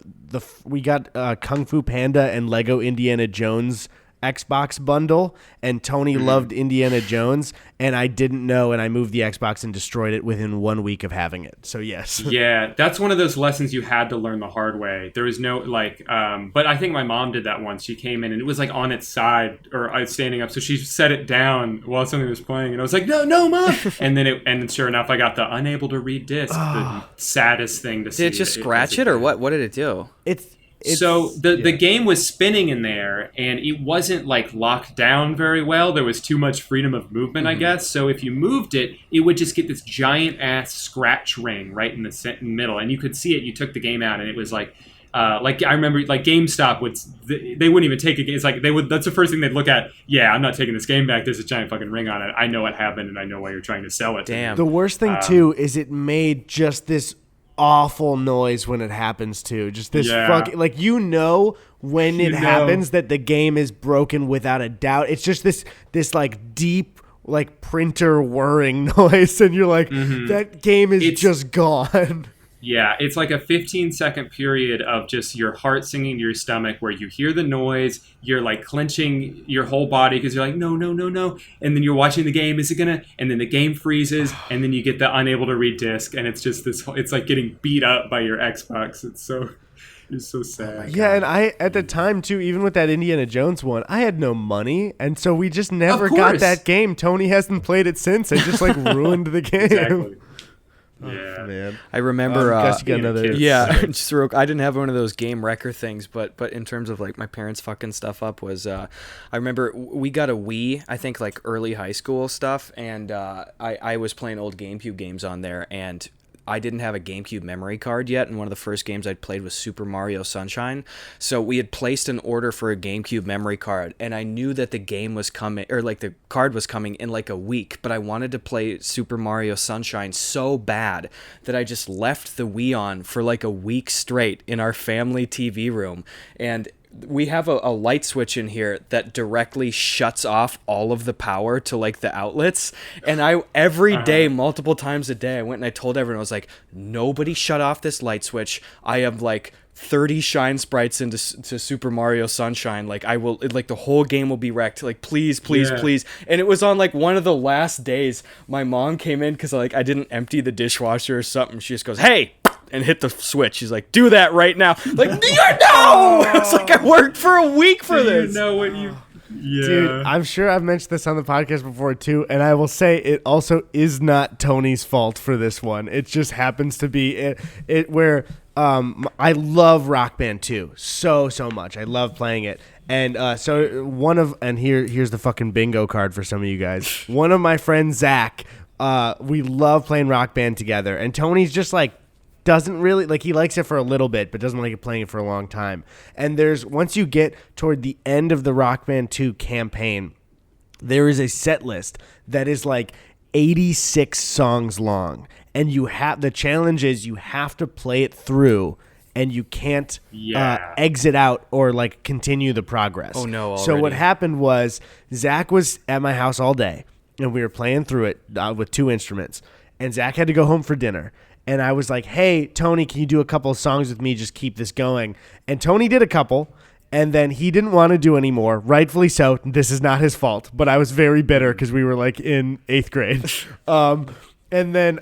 we got Kung Fu Panda and Lego Indiana Jones Xbox bundle, and Tony loved Indiana Jones, and I didn't know, and I moved the Xbox and destroyed it within 1 week of having it. So yes. Yeah, that's one of those lessons you had to learn the hard way. There was no but I think my mom did that once. She came in and it was like on its side, or I was standing up, so she set it down while something was playing, and I was like, no, Mom. and then sure enough, I got the unable to read disc, the saddest thing to see. Did it just scratch it, or what? What did it do? So the game was spinning in there, and it wasn't like locked down very well. There was too much freedom of movement, I guess. So if you moved it, it would just get this giant ass scratch ring right in the middle, and you could see it. You took the game out, and it was like I remember like GameStop they wouldn't even take a game. It's like that's the first thing they'd look at. Yeah, I'm not taking this game back. There's a giant fucking ring on it. I know what happened, and I know why you're trying to sell it. Damn. The worst thing too is it made just this awful noise when it happens too. Just this fucking, like, when it happens that the game is broken without a doubt. It's just this like deep like printer whirring noise, and you're like, that game is just gone. Yeah, it's like a 15-second period of just your heart singing to your stomach, where you hear the noise, you're like clenching your whole body because you're like, no, and then you're watching the game. Is it gonna? And then the game freezes, and then you get the unable to read disc, and it's just this. It's like getting beat up by your Xbox. It's so sad. Yeah, and I at the time too, even with that Indiana Jones one, I had no money, and so we just never got that game. Tony hasn't played it since. It just like ruined the game. Exactly. Yeah, man. I remember. Guess you got another. Yeah, just I didn't have one of those game wrecker things, but in terms of like my parents fucking stuff up was, I remember we got a Wii, I think like early high school stuff, and I was playing old GameCube games on there, and I didn't have a GameCube memory card yet, and one of the first games I'd played was Super Mario Sunshine. So we had placed an order for a GameCube memory card, and I knew that the game was coming, or like the card was coming in like a week, but I wanted to play Super Mario Sunshine so bad that I just left the Wii on for like a week straight in our family TV room. And we have a light switch in here that directly shuts off all of the power to like the outlets, and I every day, multiple times a day, I went and I told everyone, I was like, nobody shut off this light switch. I have like 30 shine sprites into Super Mario Sunshine. Like I will, like the whole game will be wrecked. Like please. And it was on like one of the last days. My mom came in because like I didn't empty the dishwasher or something. She just goes, "Hey," and hit the switch. She's like, "Do that right now." Like, no! It's like I worked for a week for this. You know what you? Yeah. Dude, I'm sure I've mentioned this on the podcast before too, and I will say it also is not Tony's fault for this one. It just happens to be it where I love Rock Band 2 so much. I love playing it. And here's the fucking bingo card for some of you guys. One of my friends, Zach, we love playing Rock Band together, and Tony's just like doesn't really like, he likes it for a little bit but doesn't like it playing it for a long time. And once you get toward the end of the Rock Band 2 campaign, there is a set list that is like 86 songs long, and the challenge is you have to play it through, and you can't exit out or like continue the progress. Oh no! Already. So what happened was Zach was at my house all day, and we were playing through it with 2 instruments, and Zach had to go home for dinner. And I was like, "Hey, Tony, can you do a couple of songs with me? Just keep this going." And Tony did a couple, and then he didn't want to do any more. Rightfully so. This is not his fault, but I was very bitter because we were like in 8th grade. And then,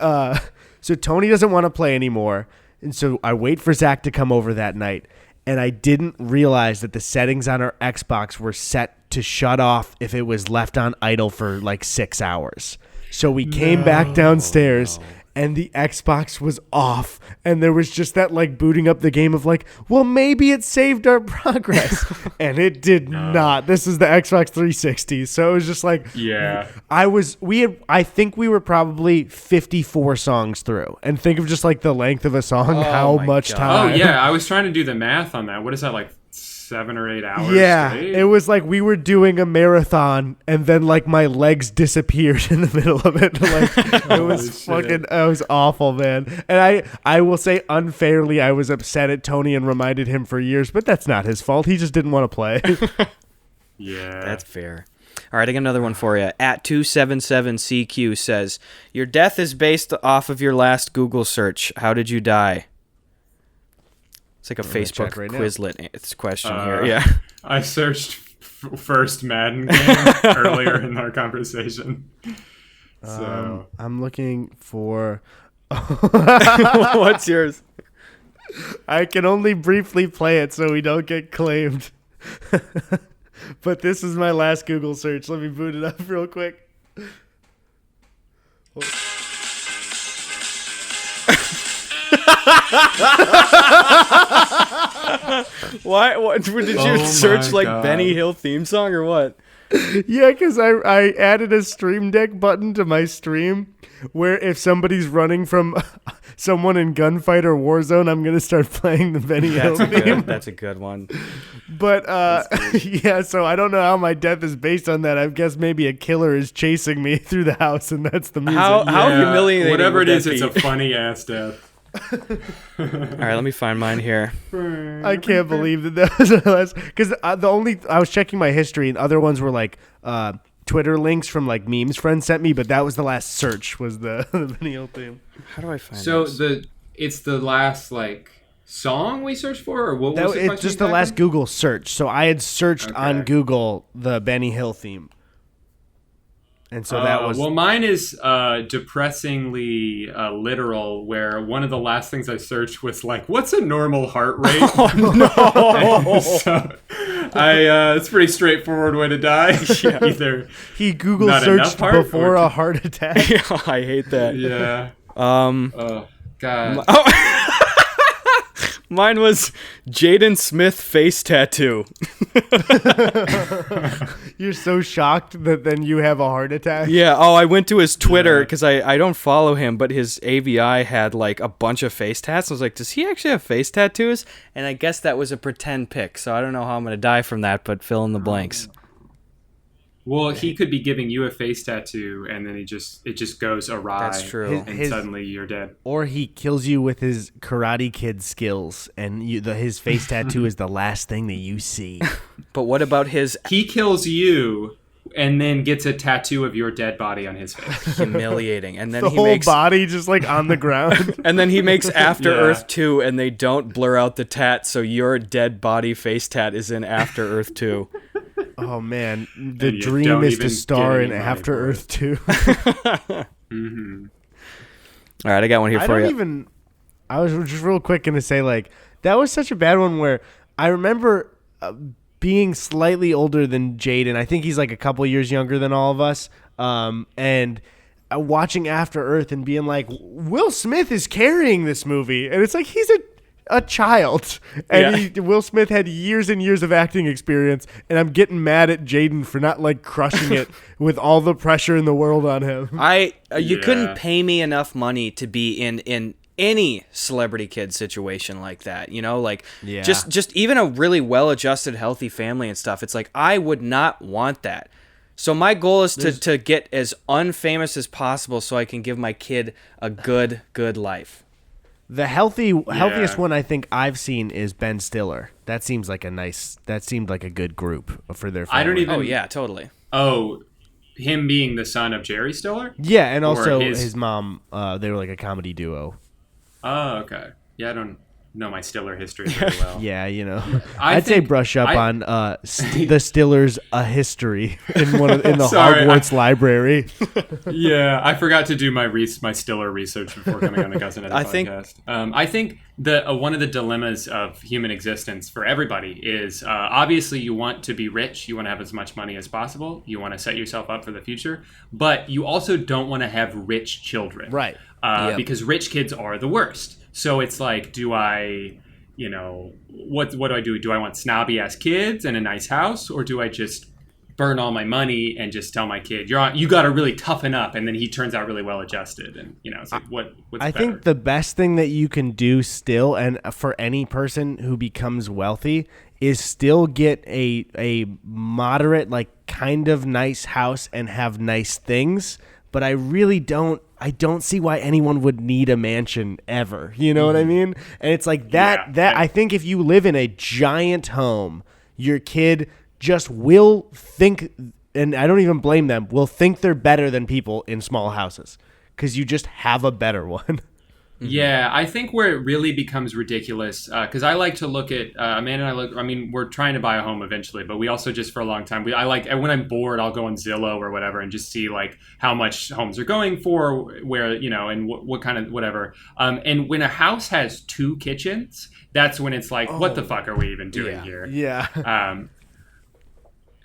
so Tony doesn't want to play anymore. And so I wait for Zach to come over that night. And I didn't realize that the settings on our Xbox were set to shut off if it was left on idle for like 6 hours. So we came back downstairs. And the Xbox was off, and there was just that like booting up the game of like, well, maybe it saved our progress, and it did not. This is the Xbox 360, so it was just like, I think we were probably 54 songs through, and think of just like the length of a song, how much time. Oh yeah, I was trying to do the math on that. What is that, like 7 or 8 hours? Yeah, straight? It was like we were doing a marathon, and then like my legs disappeared in the middle of it. Like it was it was awful, man. And I will say unfairly, I was upset at Tony and reminded him for years, but that's not his fault. He just didn't want to play. Yeah. That's fair. All right, I got another one for you. At 277CQ says, your death is based off of your last Google search. How did you die? It's like a Facebook right Quizlet question here. Yeah. I searched first Madden game earlier in our conversation. So I'm looking for... What's yours? I can only briefly play it so we don't get claimed. But this is my last Google search. Let me boot it up real quick. Why? What did you search like God. Benny Hill theme song or what? Yeah, because I added a Stream Deck button to my stream where if somebody's running from someone in Gunfight or Warzone, I'm going to start playing the Benny Hill theme. That's a good one. But, yeah, so I don't know how my death is based on that. I guess maybe a killer is chasing me through the house, and that's the music. How humiliating whatever would it is, that it's be? a funny ass death. All right, let me find mine here. I can't believe that was the last... Because I was checking my history, and other ones were like Twitter links from like memes friends sent me, but that was the last search, was the Benny Hill theme. How do I find So this? it's the last like song we searched for, or what was the It's question just the last exactly? Google search. So I had searched on Okay. Google the Benny Hill theme. And so that was... Well, mine is depressingly literal, where one of the last things I searched was like, what's a normal heart rate? So it's a pretty straightforward way to die. Yeah. Either He Google not searched enough heart before or- a heart attack. Yeah, I hate that. yeah. Oh God. Mine was Jaden Smith face tattoo. You're so shocked that then you have a heart attack. Yeah. Oh, I went to his Twitter because I don't follow him, but his AVI had like a bunch of face tats. I was like, does he actually have face tattoos? And I guess that was a pretend pic. So I don't know how I'm gonna die from that, but fill in the blanks. Well, he could be giving you a face tattoo, and then it just goes awry. That's true. And suddenly you're dead. Or he kills you with his Karate Kid skills, and his face tattoo is the last thing that you see. But what about his He kills you, and then gets a tattoo of your dead body on his face. humiliating? And then The he whole makes body just like on the ground. and then he makes After Yeah. Earth 2, and they don't blur out the tat, so your dead body face tat is in After Earth 2. Oh man, And the you dream don't is even to star get in any money After for Earth 2. Mm-hmm. All right, I got one here for you. I was just real quick going to say, like, that was such a bad one where I remember being slightly older than Jaden. I think he's like a couple years younger than all of us. And watching After Earth and being like, Will Smith is carrying this movie. And it's like, he's a child. And Will Smith had years and years of acting experience. And I'm getting mad at Jaden for not like crushing it with all the pressure in the world on him. You couldn't Yeah. pay me enough money to be in any celebrity kid situation like that, you know, like Yeah. just even a really well-adjusted, healthy family and stuff. It's like, I would not want that. So my goal is to get as unfamous as possible so I can give my kid a good life. The healthiest one I think I've seen is Ben Stiller. That seems like that seemed like a good group for their family. I don't even. Oh yeah, totally. Oh, him being the son of Jerry Stiller? Yeah, and also Or his mom, they were like a comedy duo. Oh, okay. Yeah, I don't know my Stiller history very well. Yeah, you know. I I'd say think brush up on the Stillers' A History in the Sorry, Hogwarts library. Yeah, I forgot to do my Stiller research before coming on the Gus and Eddy I think- podcast. I think one of the dilemmas of human existence for everybody is obviously you want to be rich, you want to have as much money as possible, you want to set yourself up for the future, but you also don't want to have rich children. Right. Yep. Because rich kids are the worst. So it's like, do I, what do I do? Do I want snobby ass kids and a nice house, or do I just burn all my money and just tell my kid you got to really toughen up, and then he turns out really well adjusted, and it's like what's I better? think the best thing that you can do still, and for any person who becomes wealthy, is still get a moderate, like kind of nice house and have nice things. But I really don't see why anyone would need a mansion ever. You know what I mean? And it's like that Yeah. I think if you live in a giant home, your kid just will think, and I don't even blame them, will think they're better than people in small houses because you just have a better one. Yeah, I think where it really becomes ridiculous, because I like to look at, Amanda and I mean, we're trying to buy a home eventually, but we also just for a long time, when I'm bored, I'll go on Zillow or whatever and just see like how much homes are going for, where, you know, and what kind of whatever. And when a house has 2 kitchens, that's when it's like, what the fuck are we even doing here? Yeah.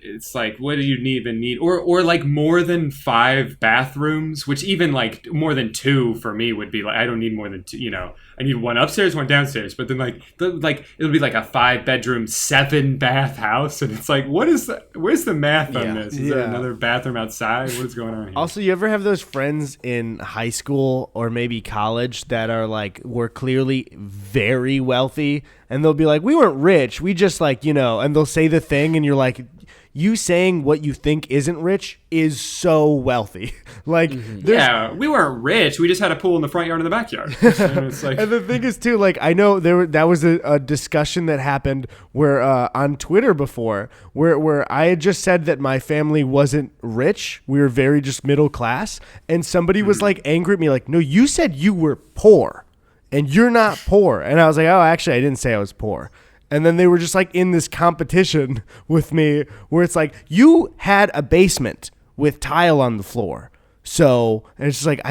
It's like, what do you even need? Or like more than 5 bathrooms, which even like more than 2 for me would be like, I don't need more than 2, you know, I need one upstairs, one downstairs. But then like it'll be like a 5-bedroom, 7-bath house. And it's like, where's the math on this? Is there another bathroom outside? What is going on here? Also, you ever have those friends in high school or maybe college that are like, were clearly very wealthy and they'll be like, we weren't rich. We just like, you know, and they'll say the thing and you're like, you saying what you think isn't rich is so wealthy. Like, yeah, we weren't rich. We just had a pool in the front yard and the backyard. And it's like, and the thing is too, like, I know that was a discussion that happened where on Twitter before, where I had just said that my family wasn't rich. We were very just middle class, and somebody was like angry at me, like, no, you said you were poor, and you're not poor. And I was like, oh, actually, I didn't say I was poor. And then they were just like in this competition with me where it's like, you had a basement with tile on the floor. So, and it's just like,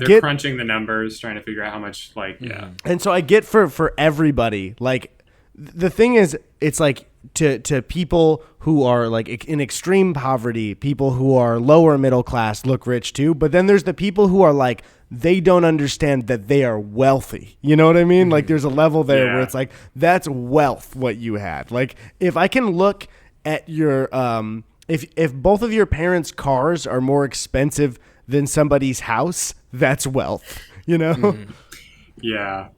they're crunching the numbers, trying to figure out how much, like, And so I get for everybody, like, the thing is, it's like to people who are like in extreme poverty, people who are lower middle class look rich too. But then there's the people who are like, they don't understand that they are wealthy. You know what I mean? Like, there's a level there where it's like, that's wealth what you had. Like, if I can look at your if both of your parents' cars are more expensive than somebody's house, that's wealth, you know? Yeah.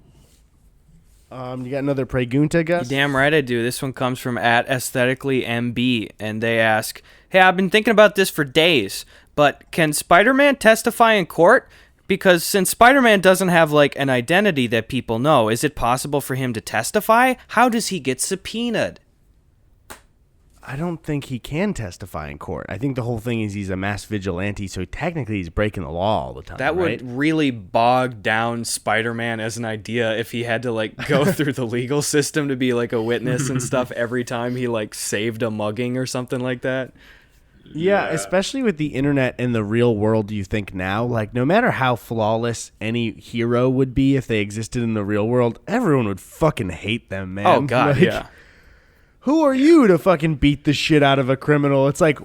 You got another pregunta, Gus? Damn right I do. This one comes from @aestheticallymb, and they ask, hey, I've been thinking about this for days, but can Spider-Man testify in court? Because since Spider-Man doesn't have, like, an identity that people know, is it possible for him to testify? How does he get subpoenaed? I don't think he can testify in court. I think the whole thing is he's a mass vigilante, so technically he's breaking the law all the time. That would really bog down Spider-Man as an idea if he had to, like, go through the legal system to be, like, a witness and stuff every time he, like, saved a mugging or something like that. Yeah, especially with the internet and the real world, you think now, like, no matter how flawless any hero would be if they existed in the real world, everyone would fucking hate them, man. Oh, God, like, yeah. Who are you to fucking beat the shit out of a criminal? It's like,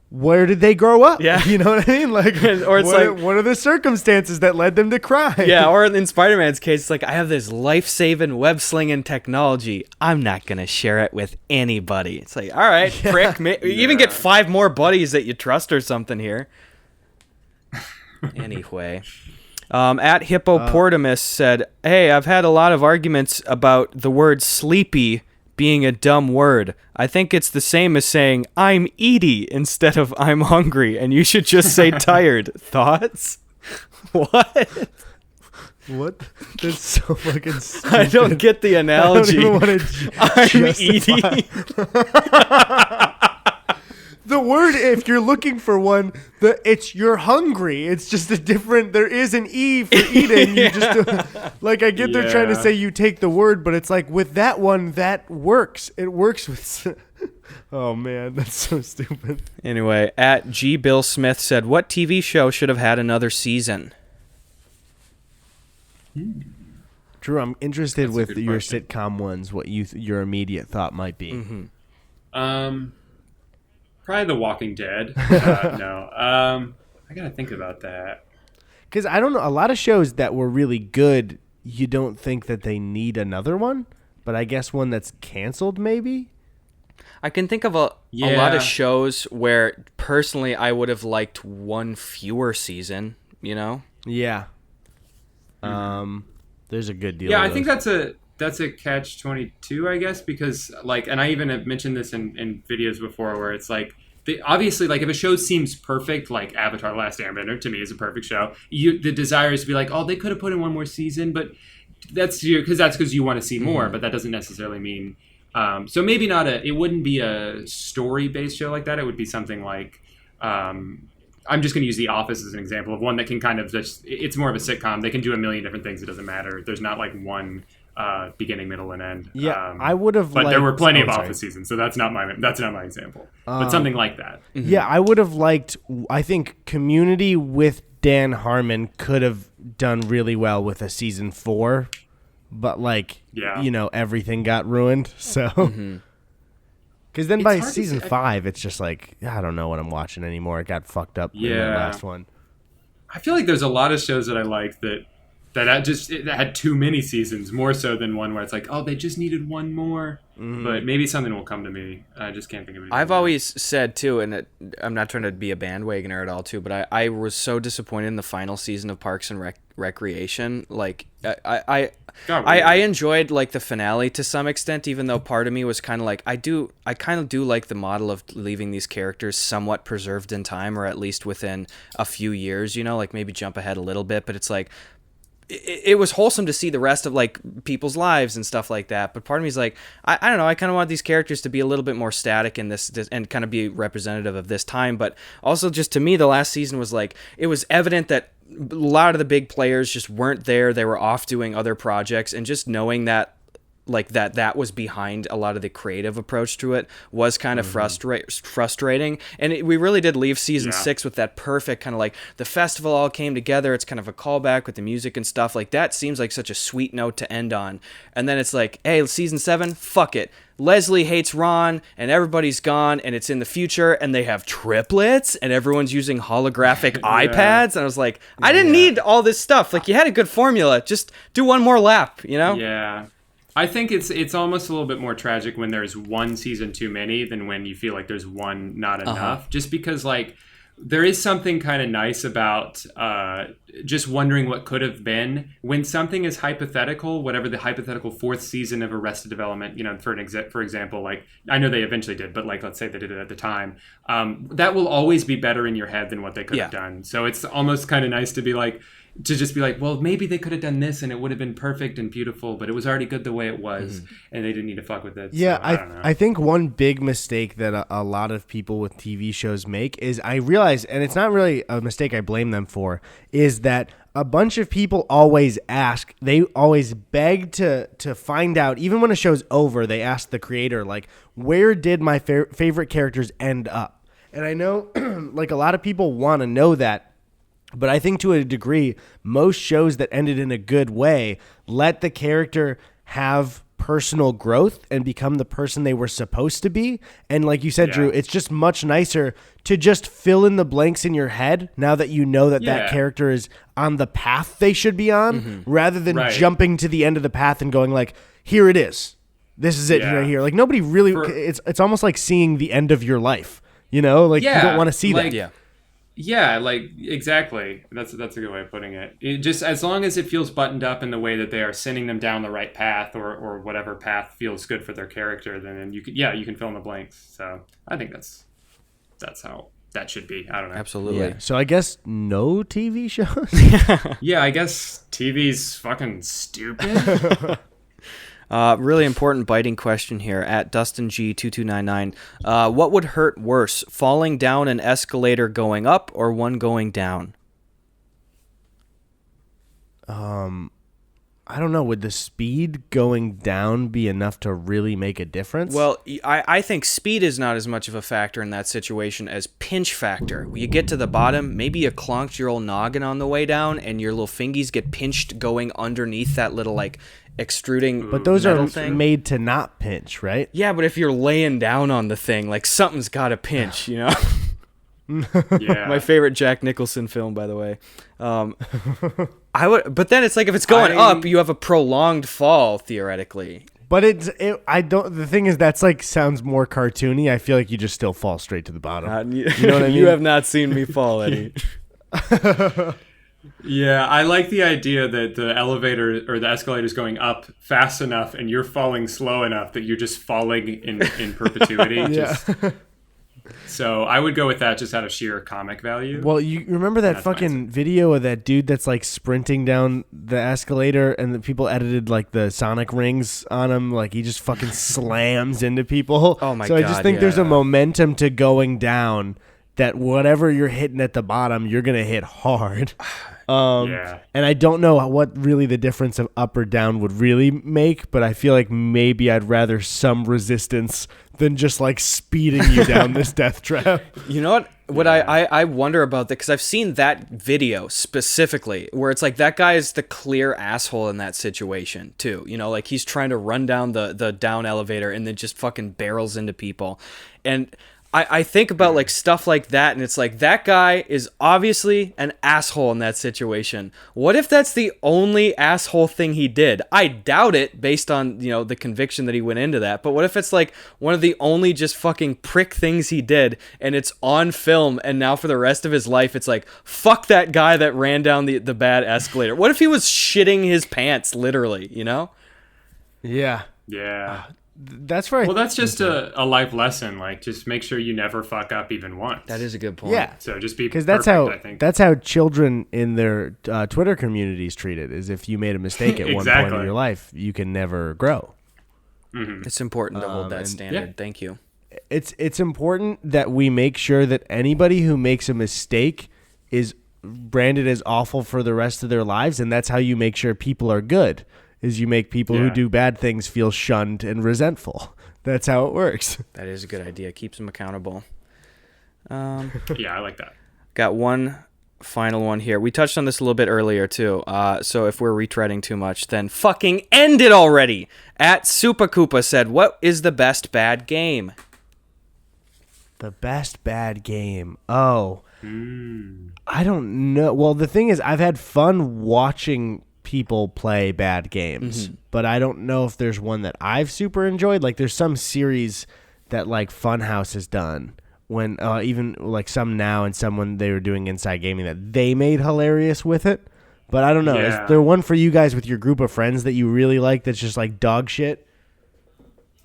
where did they grow up? Yeah. You know what I mean? Like, or it's what are the circumstances that led them to crime? Yeah, or in Spider-Man's case, it's like, I have this life-saving, web-slinging technology. I'm not going to share it with anybody. It's like, all right, prick. You even get 5 more buddies that you trust or something here. Anyway. @Hippopotamus said, hey, I've had a lot of arguments about the word sleepy being a dumb word. I think it's the same as saying I'm Edie instead of I'm hungry, and you should just say tired. Thoughts? What? What? That's so fucking stupid. I don't get the analogy. I don't even want to I'm Edie. The word, if you're looking for one, you're hungry. It's just a different. There is an E for eating. You just like, I get they're trying to say you take the word, but it's like with that one that works. It works with. Oh man, that's so stupid. Anyway, @GBillSmith said, what TV show should have had another season? Drew, I'm interested That's with your question. sitcom ones. What your immediate thought might be. Probably The Walking Dead. No. I gotta think about that. Because I don't know, a lot of shows that were really good, you don't think that they need another one, but I guess one that's canceled maybe. I can think of a lot of shows where personally I would have liked one fewer season, you know? Yeah. There's a good deal. Yeah, of I those. think that's a catch-22, I guess, because like, and I even have mentioned this in videos before, where it's like, obviously, like, if a show seems perfect, like Avatar: The Last Airbender to me is a perfect show, the desire is to be like, oh, they could have put in one more season, but that's because you want to see more, but that doesn't necessarily mean So maybe it wouldn't be a story-based show like that. It would be something like, I'm just going to use The Office as an example of one that can kind of it's more of a sitcom. They can do a million different things. It doesn't matter. There's not like one beginning, middle, and end. Yeah, I would have. But there were plenty of Office seasons, so that's not my example. But something like that. Yeah, I would have liked. I think Community with Dan Harmon could have done really well with a season 4, but everything got ruined. So, because then by season 5, it's just like I don't know what I'm watching anymore. It got fucked up in the last one. I feel like there's a lot of shows that I like that had too many seasons, more so than one where it's like, oh, they just needed one more. But maybe something will come to me. I just can't think of anything. I've always said too, and I'm not trying to be a bandwagoner at all too, but I was so disappointed in the final season of Parks and Recreation. Like I enjoyed like the finale to some extent, even though part of me was kind of like I kind of do like the model of leaving these characters somewhat preserved in time, or at least within a few years. Like maybe jump ahead a little bit, but it's like. It was wholesome to see the rest of like people's lives and stuff like that, but part of me is like I don't know, I kind of want these characters to be a little bit more static in this and kind of be representative of this time. But also just to me, the last season was like it was evident that a lot of the big players just weren't there. They were off doing other projects, and just knowing that like that was behind a lot of the creative approach to it was kind of frustrating. And we really did leave season 6 with that perfect kind of like the festival all came together. It's kind of a callback with the music and stuff like that. Seems like such a sweet note to end on. And then it's like, hey, season 7, fuck it. Leslie hates Ron and everybody's gone and it's in the future and they have triplets and everyone's using holographic iPads. And I was like, I didn't need all this stuff. Like you had a good formula. Just do one more lap, Yeah. I think it's almost a little bit more tragic when there's one season too many than when you feel like there's one not enough. Just because like there is something kind of nice about just wondering what could have been when something is hypothetical, whatever the hypothetical 4th season of Arrested Development, for example, like I know they eventually did, but like let's say they did it at the time, that will always be better in your head than what they could have done. So it's almost kind of nice to just be like, well, maybe they could have done this and it would have been perfect and beautiful, but it was already good the way it was, and they didn't need to fuck with it. Yeah, so, I don't know. I think one big mistake that a lot of people with TV shows make is I realize, and it's not really a mistake I blame them for, is that a bunch of people always ask, they always beg to find out, even when a show's over, they ask the creator, like, where did my favorite characters end up? And I know like a lot of people want to know that, but I think to a degree, most shows that ended in a good way let the character have personal growth and become the person they were supposed to be. And like you said, Drew, it's just much nicer to just fill in the blanks in your head now that you know that that character is on the path they should be on, rather than jumping to the end of the path and going like, here it is. This is it right here. Like nobody really, it's almost like seeing the end of your life, like you don't want to see that. Yeah, like exactly. That's a good way of putting it. It just as long as it feels buttoned up in the way that they are sending them down the right path or whatever path feels good for their character, then you can fill in the blanks. So I think that's how that should be. I don't know. Absolutely. Yeah. So I guess no TV shows. Yeah, I guess TV's fucking stupid. Really important biting question here at Dustin G2299. What would hurt worse, falling down an escalator going up or one going down? I don't know. Would the speed going down be enough to really make a difference? Well, I think speed is not as much of a factor in that situation as pinch factor. When you get to the bottom, maybe you clonked your old noggin on the way down and your little fingies get pinched going underneath that little like extruding but those are thing. Made to not pinch, right? Yeah, but if you're laying down on the thing, like something's got to pinch, Yeah. My favorite Jack Nicholson film, by the way. I would, but then it's like if it's going up, you have a prolonged fall theoretically. But the thing is that's like sounds more cartoony. I feel like you just still fall straight to the bottom. You know what I mean? You have not seen me fall, Eddie. Yeah, I like the idea that the elevator or the escalator is going up fast enough and you're falling slow enough that you're just falling in perpetuity. So I would go with that just out of sheer comic value. Well, you remember that fucking video of that dude that's like sprinting down the escalator and the people edited like the sonic rings on him, like he just fucking slams into people. Oh my God. So I God, just think there's a momentum to going down that whatever you're hitting at the bottom, you're going to hit hard. And I don't know what really the difference of up or down would really make, but I feel like maybe I'd rather some resistance than just like speeding you down this death trap. You know what I wonder about that, because I've seen that video specifically where it's like that guy is the clear asshole in that situation too. You know, like he's trying to run down the down elevator and then just fucking barrels into people. And I think about like stuff like that, and it's like that guy is obviously an asshole in that situation. What if that's the only asshole thing he did? I doubt it based on, you know, the conviction that he went into that. But what if it's like one of the only just fucking prick things he did, and it's on film, and now for the rest of his life it's like, fuck that guy that ran down the bad escalator. What if he was shitting his pants literally, you know? Yeah. Yeah. That's right. Well, that's just a life lesson. Like, just make sure you never fuck up even once. That is a good point. Yeah. So just be because perfect, that's how children in their Twitter communities treat it. Is if you made a mistake at one point in your life, you can never grow. Mm-hmm. It's important to hold that standard. Yeah. Thank you. It's important that we make sure that anybody who makes a mistake is branded as awful for the rest of their lives, and that's how you make sure people are good. Is you make people who do bad things feel shunned and resentful. That's how it works. That is a good idea. Keeps them accountable. Yeah, I like that. Got one final one here. We touched on this a little bit earlier, too. So if we're retreading too much, then fucking end it already. At Supa Koopa said, what is the best bad game? The best bad game. Oh. I don't know. Well, the thing is, I've had fun watching people play bad games, but I don't know if there's one that I've super enjoyed. Like there's some series that like Funhouse has done when even like some now and someone they were doing Inside Gaming that they made hilarious with it. But I don't know. Is there one for you guys with your group of friends that you really like that's just like dog shit?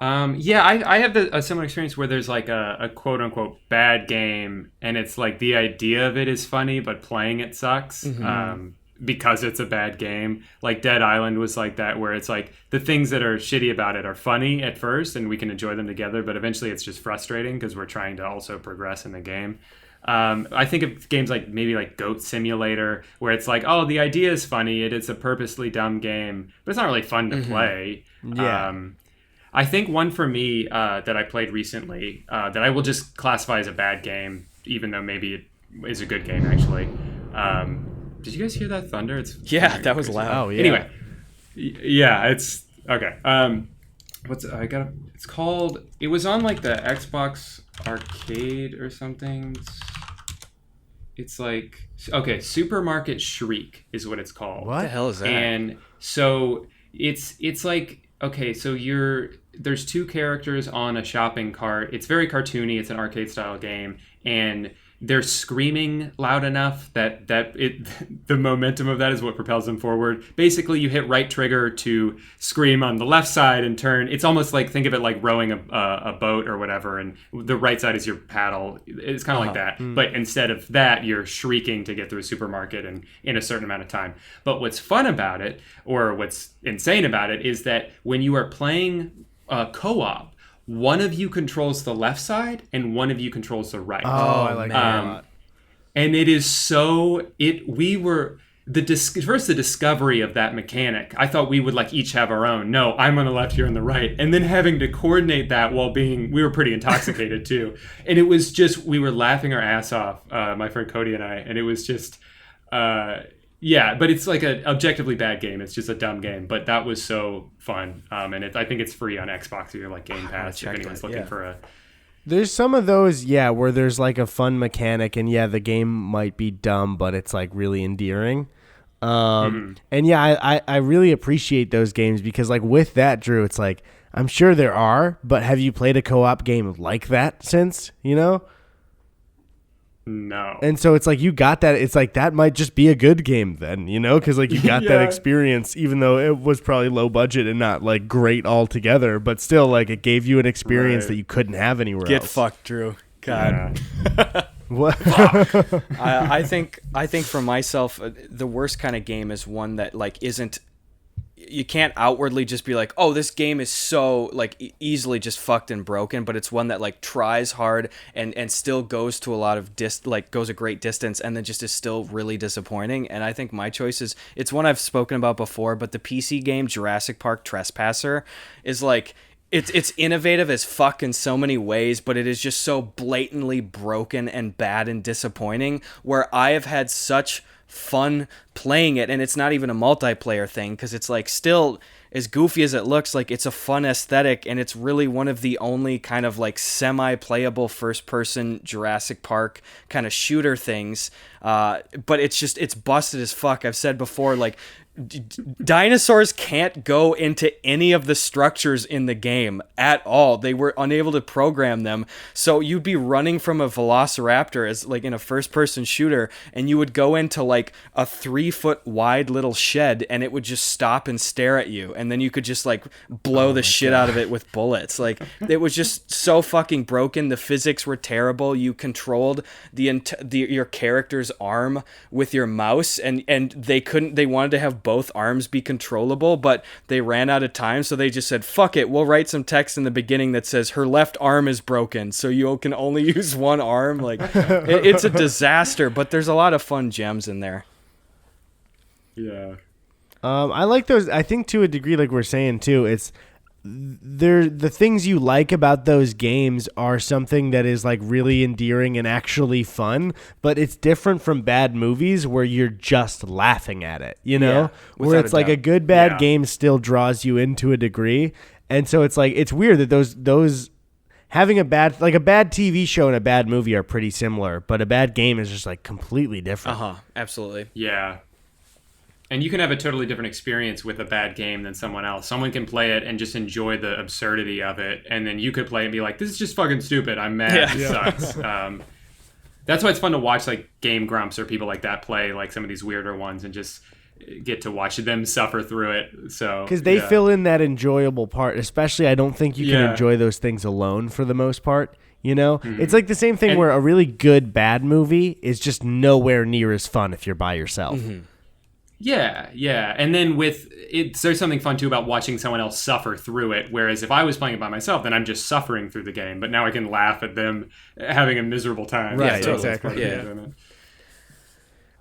I have a similar experience where there's like a quote unquote bad game and it's like the idea of it is funny, but playing it sucks. Because it's a bad game. Like Dead Island was like that, where it's like the things that are shitty about it are funny at first and we can enjoy them together, but eventually it's just frustrating because we're trying to also progress in the game. I think of games like maybe like Goat Simulator, where it's like, oh, the idea is funny, it's a purposely dumb game, but it's not really fun to play. I think one for me that I played recently that I will just classify as a bad game, even though maybe it is a good game actually. Did you guys hear that thunder? That was loud. Oh, yeah. Anyway, it's okay. It's called. It was on like the Xbox Arcade or something. It's like Supermarket Shriek is what it's called. What the hell is that? And so it's like so there's two characters on a shopping cart. It's very cartoony. It's an arcade style game, and they're screaming loud enough that the momentum of that is what propels them forward. Basically, you hit right trigger to scream on the left side and turn. It's almost like, think of it like rowing a boat or whatever, and the right side is your paddle. It's kind of like that. But instead of that, you're shrieking to get through a supermarket in a certain amount of time. But what's fun about it, or what's insane about it, is that when you are playing co-op, one of you controls the left side and one of you controls the right. Oh, I like that a lot. And it is so we were the discovery of that mechanic. I thought we would like each have our own. No, I'm on the left, you're on the right, and then having to coordinate that while we were pretty intoxicated too. And it was just, we were laughing our ass off, my friend Cody and I, and it was just but it's like an objectively bad game. It's just a dumb game, but that was so fun. And I think it's free on Xbox or like Game Pass if anyone's looking for a. There's some of those, where there's like a fun mechanic, and the game might be dumb, but it's like really endearing. And I really appreciate those games because like with that, Drew, it's like I'm sure there are, but have you played a co-op game like that since? You know. No. And so it's like you got that. It's like that might just be a good game then, you know, because like you got that experience, even though it was probably low budget and not like great altogether, but still like it gave you an experience that you couldn't have anywhere else. Get fucked, Drew. God. What? I think for myself, the worst kind of game is one that like isn't. You can't outwardly just be like, oh, this game is so like easily just fucked and broken, but it's one that like tries hard and still goes to a lot of goes a great distance, and then just is still really disappointing. And I think my choice is, it's one I've spoken about before, but the PC game Jurassic Park Trespasser is like, it's innovative as fuck in so many ways, but it is just so blatantly broken and bad and disappointing, where I have had such fun playing it, and it's not even a multiplayer thing, because it's like still as goofy as it looks, like it's a fun aesthetic, and it's really one of the only kind of like semi-playable first-person Jurassic Park kind of shooter things, but it's busted as fuck. I've said before, like dinosaurs can't go into any of the structures in the game at all. They were unable to program them, so you'd be running from a velociraptor as like in a first-person shooter, and you would go into like a 3-foot wide little shed, and it would just stop and stare at you, and then you could just like blow the shit out of it with bullets. Like, it was just so fucking broken. The physics were terrible. You controlled your character's arm with your mouse, and they wanted to have both arms be controllable, but they ran out of time, so they just said, fuck it, we'll write some text in the beginning that says her left arm is broken, so you can only use one arm. Like, it's a disaster, but there's a lot of fun gems in there. Yeah. I like those. I think to a degree, like we're saying too, it's the things you like about those games are something that is like really endearing and actually fun, but it's different from bad movies where you're just laughing at it, you know, where it's like a good bad game still draws you in to a degree. And so it's like, it's weird that those having a bad TV show and a bad movie are pretty similar, but a bad game is just like completely different. Absolutely. Yeah. And you can have a totally different experience with a bad game than someone else. Someone can play it and just enjoy the absurdity of it, and then you could play it and be like, this is just fucking stupid. I'm mad. It sucks. That's why it's fun to watch like Game Grumps or people like that play like some of these weirder ones and just get to watch them suffer through it. So because they fill in that enjoyable part, especially I don't think you can enjoy those things alone for the most part. You know, It's like the same thing where a really good bad movie is just nowhere near as fun if you're by yourself. Mm-hmm. Yeah. And then there's something fun too about watching someone else suffer through it. Whereas if I was playing it by myself, then I'm just suffering through the game. But now I can laugh at them having a miserable time. Right, exactly.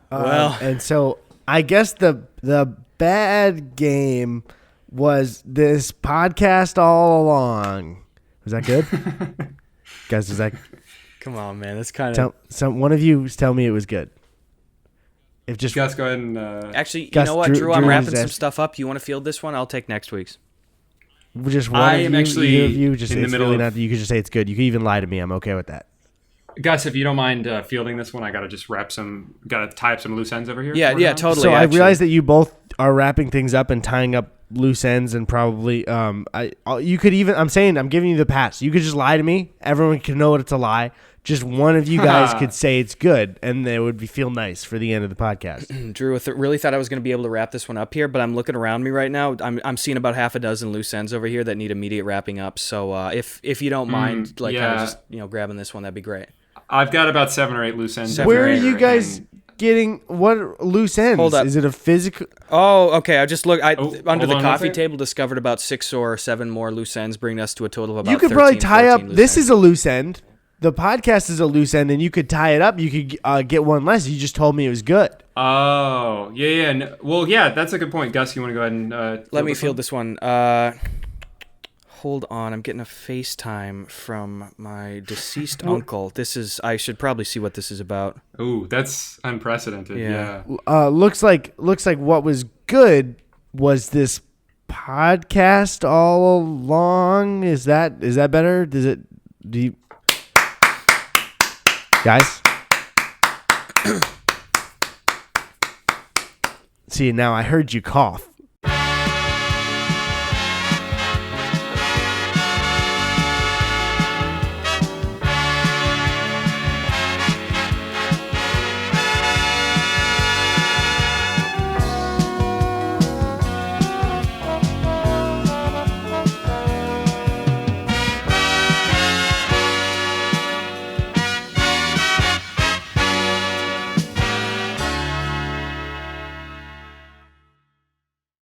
Well, and so I guess the bad game was this podcast all along. Was that good? Guys, is that... Come on, man. That's kind of... One of you tell me it was good. If just Gus, go ahead and... Actually, you know what, Drew? I'm wrapping some stuff up. You want to field this one? I'll take next week's. Just one I of am you, actually you just, in the middle really of... you could just say it's good. You could even lie to me. I'm okay with that. Gus, if you don't mind fielding this one, I got to just tie up some loose ends over here. Yeah, totally. So I realize that you both are wrapping things up and tying up loose ends, and probably you could even... I'm giving you the pass. You could just lie to me. Everyone can know it's a lie. Just one of you guys could say it's good, and it would feel nice for the end of the podcast. Drew, really thought I was going to be able to wrap this one up here, but I'm looking around me right now. I'm seeing about half a dozen loose ends over here that need immediate wrapping up. So if you don't mind, kind of just grabbing this one, that'd be great. I've got about 7 or 8 loose ends. Where are you guys getting what loose ends? Hold up. Is it a physical? Oh, okay. I just looked under the coffee table. table, discovered about 6 or 7 more loose ends, bringing us to a total of about. You could 13, probably tie up. This ends. is a loose end. The podcast is a loose end, and you could tie it up. You could get one less. You just told me it was good. Oh, yeah. No, well, yeah, that's a good point. Gus, you want to go ahead and let me field this one. Hold on, I'm getting a FaceTime from my deceased uncle. I should probably see what this is about. Ooh, that's unprecedented. Yeah. Looks like what was good was this podcast all along. Is that better? Do you guys? See, now I heard you cough.